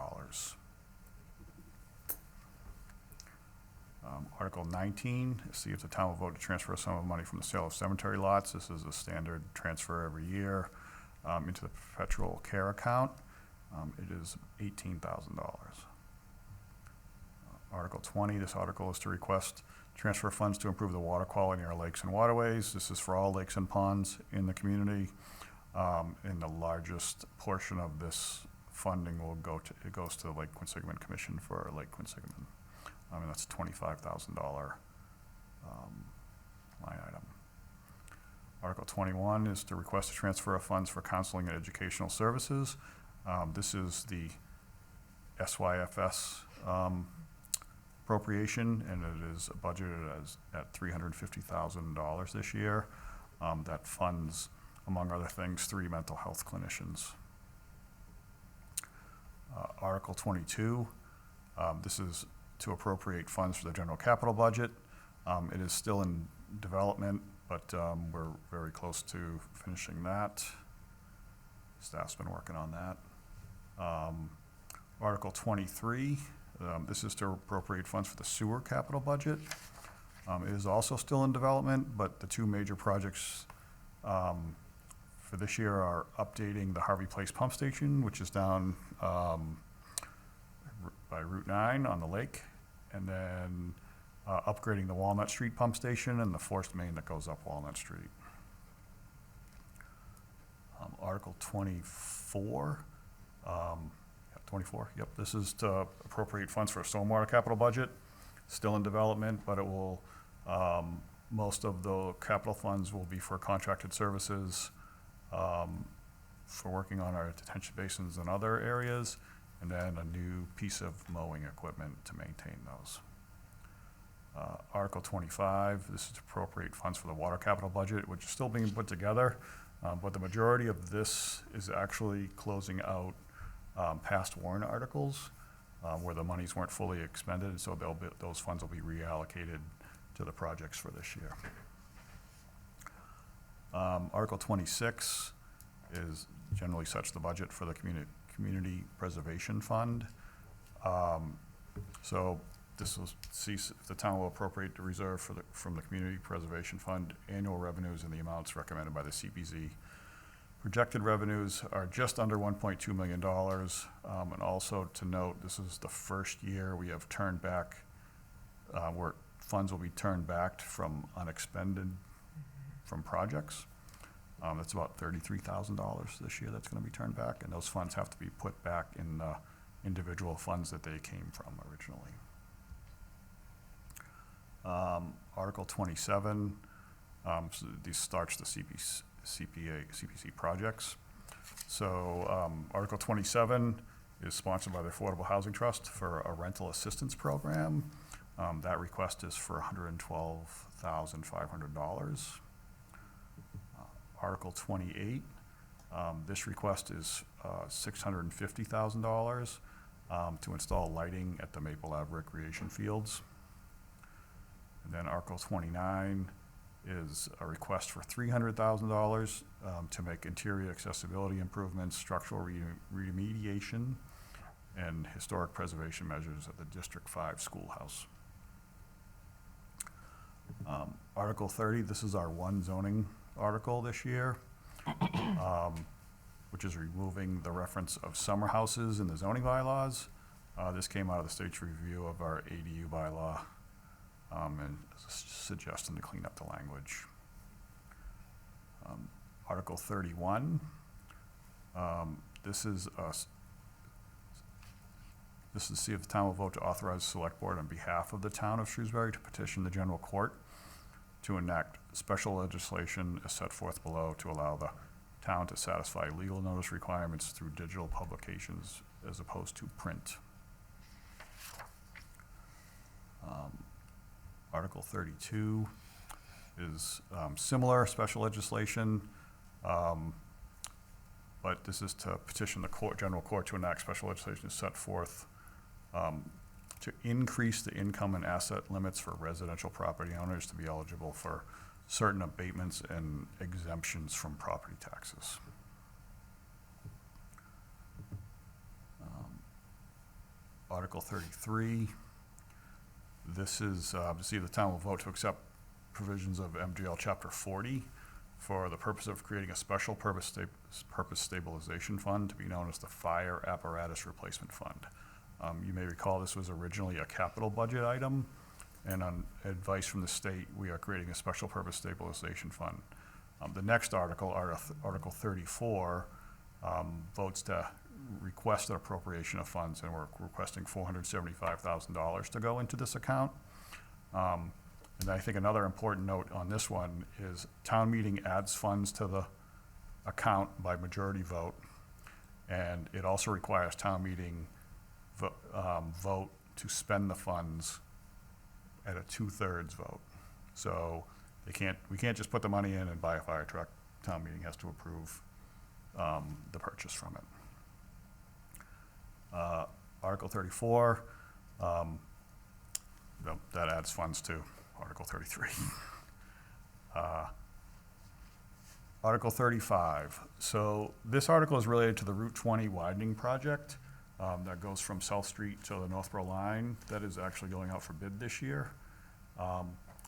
Article 19, see if the town will vote to transfer a sum of money from the sale of cemetery lots. This is a standard transfer every year into the perpetual care account. It is $18,000. Article 20, this article is to request transfer funds to improve the water quality in our lakes and waterways. This is for all lakes and ponds in the community. And the largest portion of this funding goes to the Lake Quinsigamon Commission for Lake Quinsigamon. And that's a $25,000 line item. Article 21 is to request a transfer of funds for counseling and educational services. This is the SYFS appropriation, and it is budgeted at $350,000 this year. That funds, among other things, 3 mental health clinicians. Article 22, this is to appropriate funds for the general capital budget. It is still in development, but we're very close to finishing that. Staff's been working on that. Article 23, This is to appropriate funds for the sewer capital budget. It is also still in development, but the two major projects for this year are updating the Harvey Place Pump Station, which is down by Route 9 on the lake, and then upgrading the Walnut Street Pump Station and the forced main that goes up Walnut Street. Article 24, 24, yep, this is to appropriate funds for a stormwater capital budget, still in development, but it will, most of the capital funds will be for contracted services, for working on our detention basins and other areas, and then a new piece of mowing equipment to maintain those. Article 25, this is to appropriate funds for the water capital budget, which is still being put together, but the majority of this is actually closing out past warrant articles where the monies weren't fully expended, and so those funds will be reallocated to the projects for this year. Article 26 is generally sets the budget for the community preservation fund. So this will see if the town will appropriate the reserve from the community preservation fund annual revenues in the amounts recommended by the CPZ. Projected revenues are just under $1.2 million. And also to note, this is the first year we have turned back, where funds will be turned back from unexpended from projects. That's about $33,000 this year that's going to be turned back, and those funds have to be put back in the individual funds that they came from originally. Article 27, so this starts the CPC projects. So Article 27 is sponsored by the Affordable Housing Trust for a rental assistance program. That request is for $112,500. Article 28, this request is $650,000 to install lighting at the Maple Ave recreation fields. And then Article 29 is a request for $300,000 to make interior accessibility improvements, structural remediation, and historic preservation measures at the District 5 schoolhouse. Article 30, this is our one zoning article this year, which is removing the reference of summer houses in the zoning bylaws. This came out of the state's review of our ADU bylaw, and suggesting to clean up the language. Article 31, this is to see if the town will vote to authorize the select board on behalf of the town of Shrewsbury to petition the general court to enact special legislation as set forth below to allow the town to satisfy legal notice requirements through digital publications as opposed to print. Article 32 is similar special legislation, but this is to petition the general court to enact special legislation set forth to increase the income and asset limits for residential property owners to be eligible for certain abatements and exemptions from property taxes. Article 33, this is to see if the town will vote to accept provisions of MGL Chapter 40 for the purpose of creating a special purpose stabilization fund to be known as the Fire Apparatus Replacement Fund. You may recall this was originally a capital budget item, and on advice from the state, we are creating a special purpose stabilization fund. The next article, Article 34, votes to request an appropriation of funds, and we're requesting $475,000 to go into this account. And I think another important note on this one is town meeting adds funds to the account by majority vote, and it also requires town meeting vote to spend the funds at a 2/3 vote. So we can't just put the money in and buy a fire truck. Town meeting has to approve the purchase from it. Article 34, that adds funds to Article 33. Article 35. So this article is related to the Route 20 widening project. that goes from South Street to the Northborough line that is actually going out for bid this year.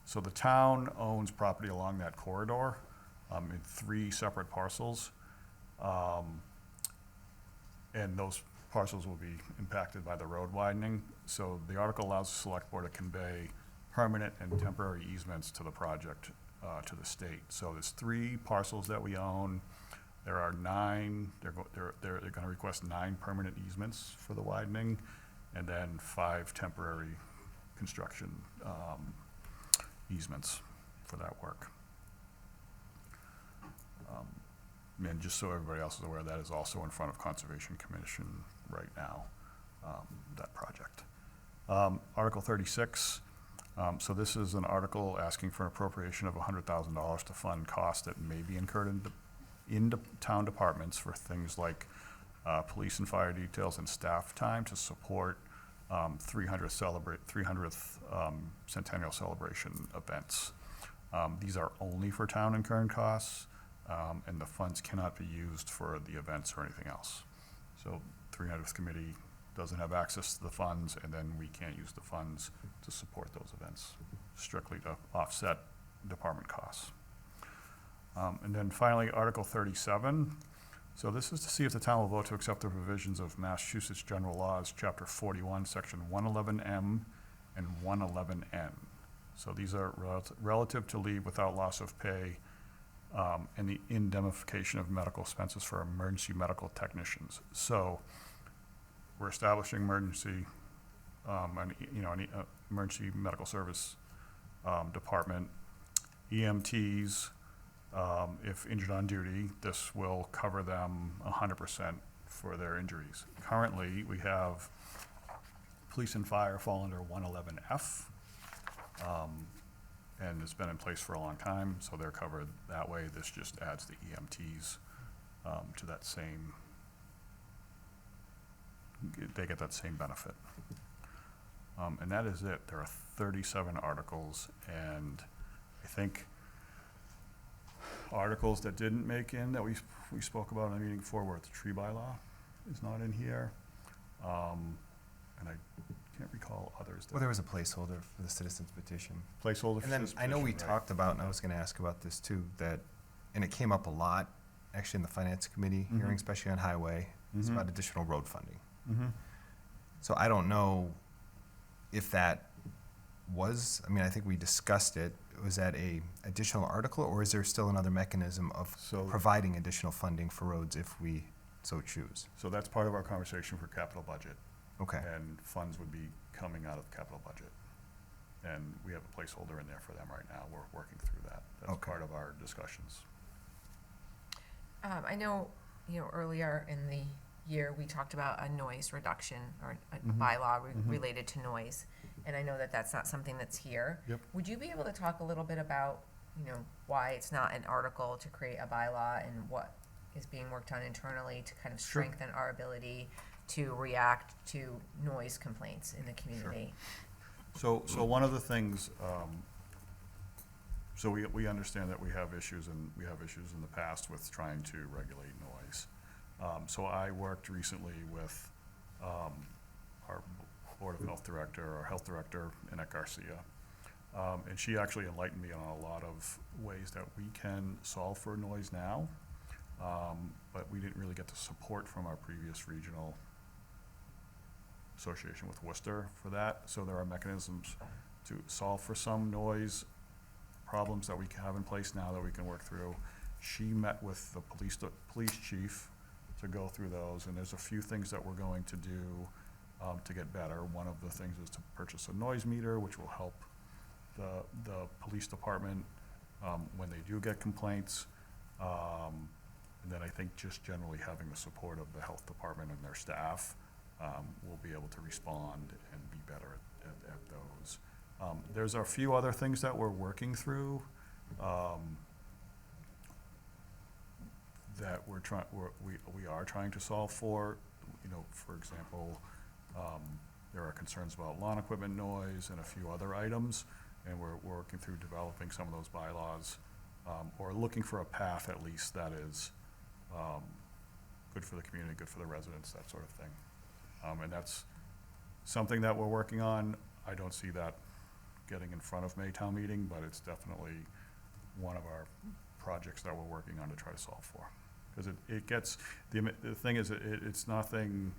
So the town owns property along that corridor in 3 separate parcels. And those parcels will be impacted by the road widening. So the article allows the select board to convey permanent and temporary easements to the project, to the state. So there's 3 parcels that we own. There are 9, they're gonna request 9 permanent easements for the widening, and then 5 temporary construction easements for that work. And just so everybody else is aware, that is also in front of Conservation Commission right now, that project. Article 36, so this is an article asking for an appropriation of $100,000 to fund costs that may be incurred in town departments for things like police and fire details and staff time to support 300th centennial celebration events. These are only for town incurred costs, and the funds cannot be used for the events or anything else. So 300th Committee doesn't have access to the funds, and then we can't use the funds to support those events, strictly to offset department costs. And then finally, Article 37. So this is to see if the town will vote to accept the provisions of Massachusetts General Laws, Chapter 41, Section 111M and 111N. So these are relative to leave without loss of pay and the indemnification of medical expenses for emergency medical technicians. So we're establishing emergency, emergency medical service department, EMTs. If injured on duty, this will cover them 100% for their injuries. Currently, we have police and fire fall under 111F, and it's been in place for a long time, so they're covered that way. This just adds the EMTs to that same, they get that same benefit. And that is it. There are 37 articles, and I think articles that didn't make in that we spoke about in the meeting before were the tree bylaw is not in here. And I can't recall others. Well, there was a placeholder for the citizens petition. Placeholder for And then this I know we petition, right? talked about, and I was gonna ask about this too, that, and it came up a lot, actually in the finance committee Mhm. hearing, especially on highway, it's Mhm. about additional road funding. Mhm. So I don't know if that was, I mean, I think we discussed it, was that a additional article, or is there still another mechanism of So- providing additional funding for roads if we so choose? So that's part of our conversation for capital budget. Okay, And funds would be coming out of the capital budget. And we have a placeholder in there for them right now. We're working through that. That's Okay. part of our discussions. I know, earlier in the year, we talked about a noise reduction or a Mhm. bylaw Mhm. related to noise. And I know that that's not something that's here. Yep. Would you be able to talk a little bit about, why it's not an article to create a bylaw and what is being worked on internally to kind of Sure. strengthen our ability to react to noise complaints in the community? So one of the things, so we understand that we have issues in the past with trying to regulate noise. So I worked recently with our Board of Health Director, our Health Director, Annette Garcia. And she actually enlightened me on a lot of ways that we can solve for noise now. But we didn't really get the support from our previous regional association with Worcester for that. So there are mechanisms to solve for some noise problems that we have in place now that we can work through. She met with the police chief to go through those, and there's a few things that we're going to do to get better. One of the things is to purchase a noise meter, which will help the police department when they do get complaints. And then I think just generally having the support of the health department and their staff will be able to respond and be better at those. There's a few other things that we're working through that we are trying to solve for. For example, there are concerns about lawn equipment noise and a few other items, and we're working through developing some of those bylaws, or looking for a path at least that is good for the community, good for the residents, that sort of thing. And that's something that we're working on. I don't see that getting in front of Maytown meeting, but it's definitely one of our projects that we're working on to try to solve for. Because it gets, the thing is, it's nothing,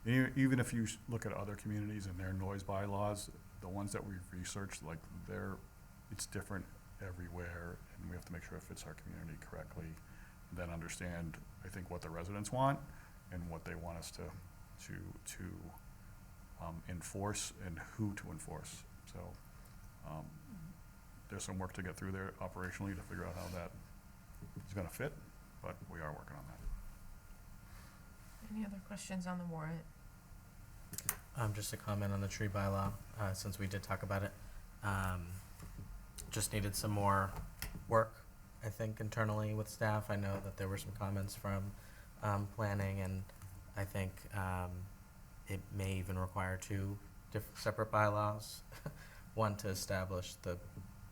even if you look at other communities and their noise bylaws, the ones that we've researched, like it's different everywhere, and we have to make sure it fits our community correctly. Then understand, I think, what the residents want and what they want us to enforce and who to enforce. So there's some work to get through there operationally to figure out how that is going to fit, but we are working on that. Any other questions on the warrant? Just a comment on the tree bylaw, since we did talk about it. Just needed some more work, I think, internally with staff. I know that there were some comments from planning, and I think it may even require two separate bylaws. One to establish the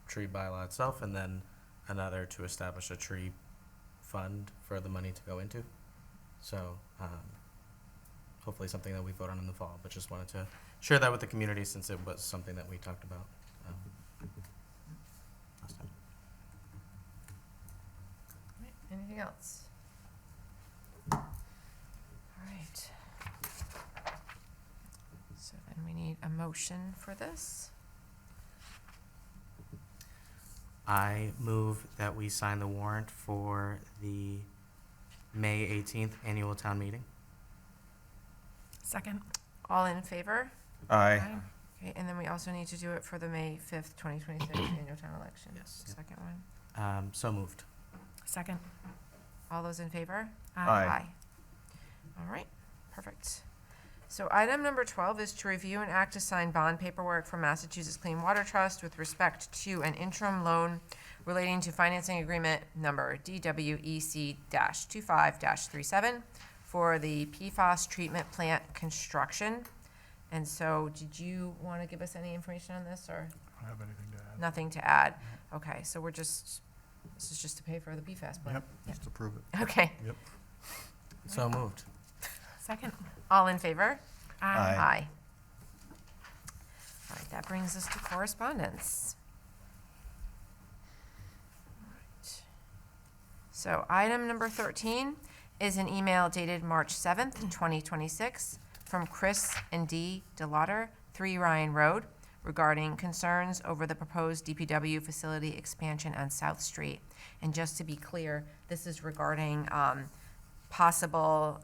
tree bylaw itself, and then another to establish a tree fund for the money to go into. So hopefully something that we vote on in the fall, but just wanted to share that with the community since it was something that we talked about last time. Right, anything else? All right. So then we need a motion for this. I move that we sign the warrant for the May 18th annual town meeting. Second. All in favor? Aye. Okay, and then we also need to do it for the May 5th, 2026 annual town election. Yes. Second one. So moved. Second. All those in favor? Aye. All right, perfect. So item number 12 is to review and act to sign bond paperwork for Massachusetts Clean Water Trust with respect to an interim loan relating to financing agreement number DWEC-25-37 for the PFAS treatment plant construction. And so did you want to give us any information on this, or I don't have anything to add. nothing to add? Okay, so this is just to pay for the PFAS plant? Yep, just approve it. Okay, Yep. So moved. Second. all in favor? Aye. Aye. All right, that brings us to correspondence. All right. So item number 13 is an email dated March 7th, 2026, from Chris and Dee DeLauder, 3 Ryan Road, regarding concerns over the proposed DPW facility expansion on South Street. And just to be clear, this is regarding possible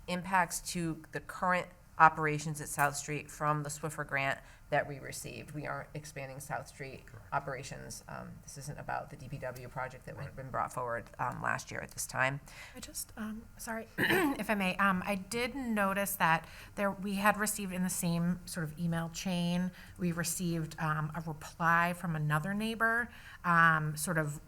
impacts to the current operations at South Street from the Swiffer grant that we received. We aren't expanding South Street operations. This isn't about the DPW project that had been brought forward last year at this time. I just, sorry, if I may, I did notice that we had received in the same sort of email chain, we received a reply from another neighbor, sort of,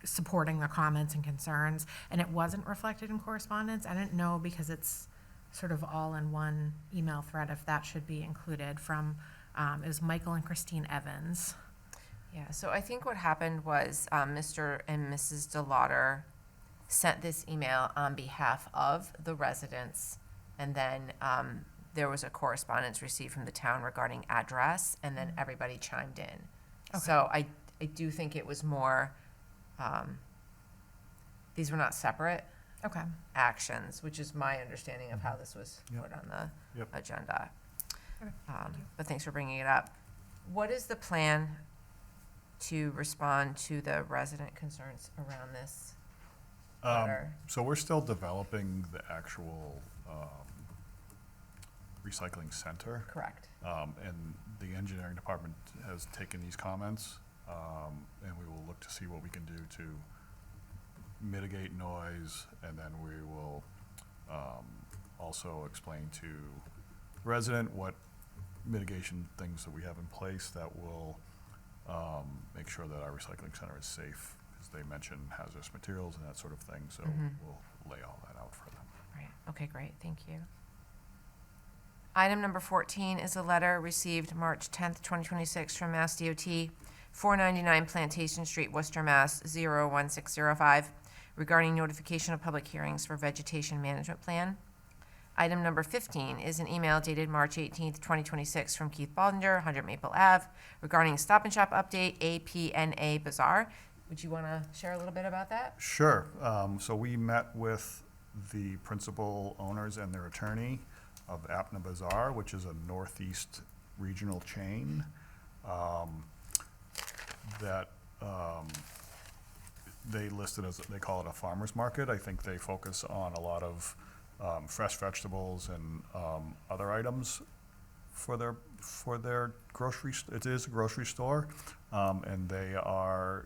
supporting the comments and concerns, and it wasn't reflected in correspondence. I didn't know, because it's sort of all in one email thread, if that should be included from, it was Michael and Christine Evans. Yeah, so I think what happened was Mr. and Mrs. DeLauder sent this email on behalf of the residents, and then there was a correspondence received from the town regarding address, and then everybody chimed in. Okay. So I do think it was more, these were not separate Okay. actions, which is my understanding of how this was Yep. put on the Yep. agenda. Okay, But thanks for bringing it up. What is the plan to respond to the resident concerns around this letter? So we're still developing the actual recycling center. Correct. And the engineering department has taken these comments, and we will look to see what we can do to mitigate noise, and then we will also explain to the resident what mitigation things that we have in place that will make sure that our recycling center is safe, because they mentioned hazardous materials and that sort of thing, so we'll lay all that out for them. Right, okay, great, thank you. Item number 14 is a letter received March 10th, 2026 from Mass DOT, 499 Plantation Street, Worcester, Mass. 01605, regarding notification of public hearings for vegetation management plan. Item number 15 is an email dated March 18th, 2026 from Keith Baldinger, 100 Maple Ave, regarding Stop and Shop update, APNA Bazaar. Would you want to share a little bit about that? Sure. So we met with the principal owners and their attorney of Apna Bazaar, which is a Northeast regional chain that they listed as, they call it a farmer's market. I think they focus on a lot of fresh vegetables and other items for their grocery. It is a grocery store, and they are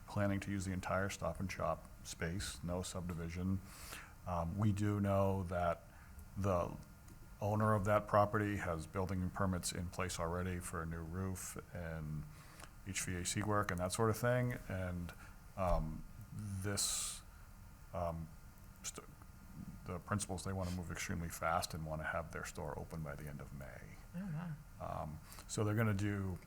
planning to use the entire Stop and Shop space, no subdivision. We do know that the owner of that property has building permits in place already for a new roof and HVAC work and that sort of thing. And the principals, they want to move extremely fast and want to have their store open by the end of May. Oh, wow. So they're going to do,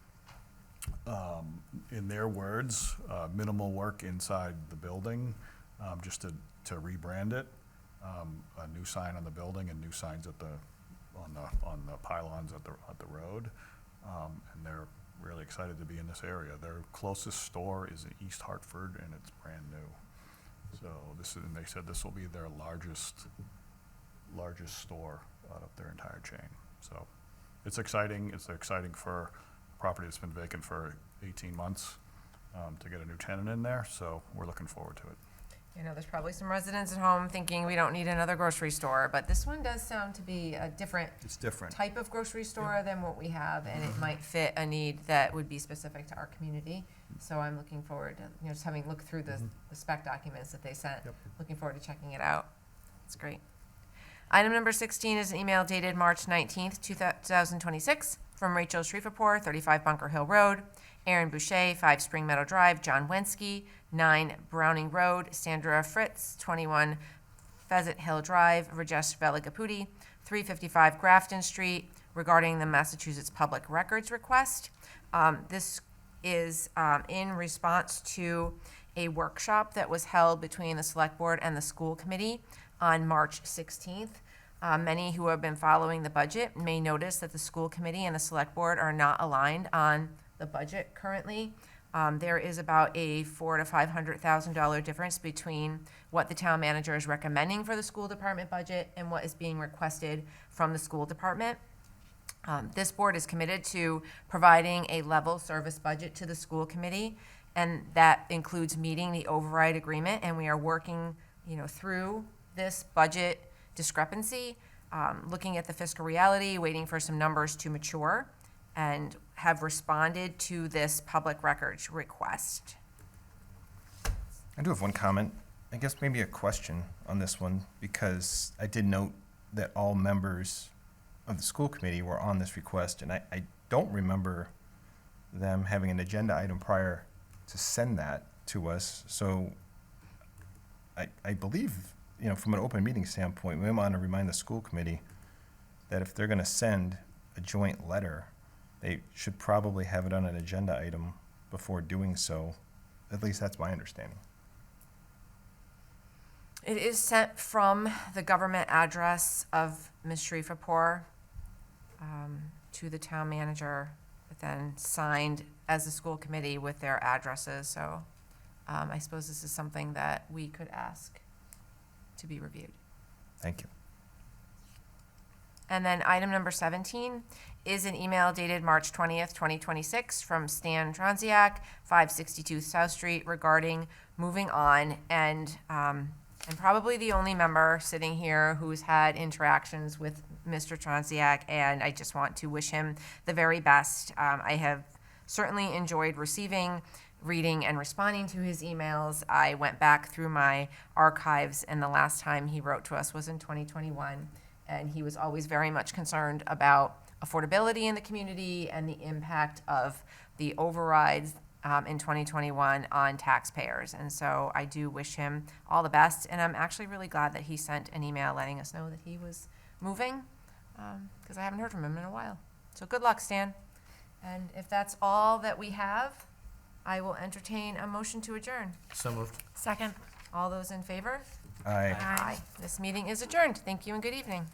in their words, minimal work inside the building, just to rebrand it. A new sign on the building and new signs on the pylons at the road. And they're really excited to be in this area. Their closest store is in East Hartford, and it's brand new. So and they said this will be their largest store out of their entire chain. So it's exciting. It's exciting for a property that's been vacant for 18 months to get a new tenant in there. So we're looking forward to it. You know, there's probably some residents at home thinking we don't need another grocery store, but this one does sound to be a different It's different. type of grocery store than what we have, and it might fit a need that would be specific to our community. So I'm looking forward to, just having looked through the spec documents that they sent. Yep. Looking forward to checking it out. It's great. Item number 16 is an email dated March 19th, 2026 from Rachel Shrewsbury, 35 Bunker Hill Road, Aaron Boucher, 5 Spring Meadow Drive, John Wensky, 9 Browning Road, Sandra Fritz, 21 Pheasant Hill Drive, Rajesh Veligapudi, 355 Grafton Street, regarding the Massachusetts Public Records request. This is in response to a workshop that was held between the Select Board and the School Committee on March 16th. Many who have been following the budget may notice that the School Committee and the Select Board are not aligned on the budget currently. There is about a $400,000 to $500,000 difference between what the town manager is recommending for the school department budget and what is being requested from the school department. This board is committed to providing a level service budget to the school committee, and that includes meeting the override agreement, and we are working, through this budget discrepancy, looking at the fiscal reality, waiting for some numbers to mature, and have responded to this public records request. I do have one comment, I guess maybe a question on this one, because I did note that all members of the school committee were on this request, and I don't remember them having an agenda item prior to send that to us. So I believe, from an open meeting standpoint, we want to remind the school committee that if they're going to send a joint letter, they should probably have it on an agenda item before doing so. At least that's my understanding. It is sent from the government address of Ms. Shreveport to the town manager, but then signed as a school committee with their addresses. So I suppose this is something that we could ask to be reviewed. Thank you. And then item number 17 is an email dated March 20th, 2026 from Stan Transiak, 562 South Street, regarding moving on. And probably the only member sitting here who's had interactions with Mr. Transiak, and I just want to wish him the very best. I have certainly enjoyed receiving, reading, and responding to his emails. I went back through my archives, and the last time he wrote to us was in 2021. And he was always very much concerned about affordability in the community and the impact of the overrides in 2021 on taxpayers. And so I do wish him all the best. And I'm actually really glad that he sent an email letting us know that he was moving, because I haven't heard from him in a while. So good luck, Stan. And if that's all that we have, I will entertain a motion to adjourn. So moved. Second. All those in favor? Aye. Aye. This meeting is adjourned. Thank you and good evening.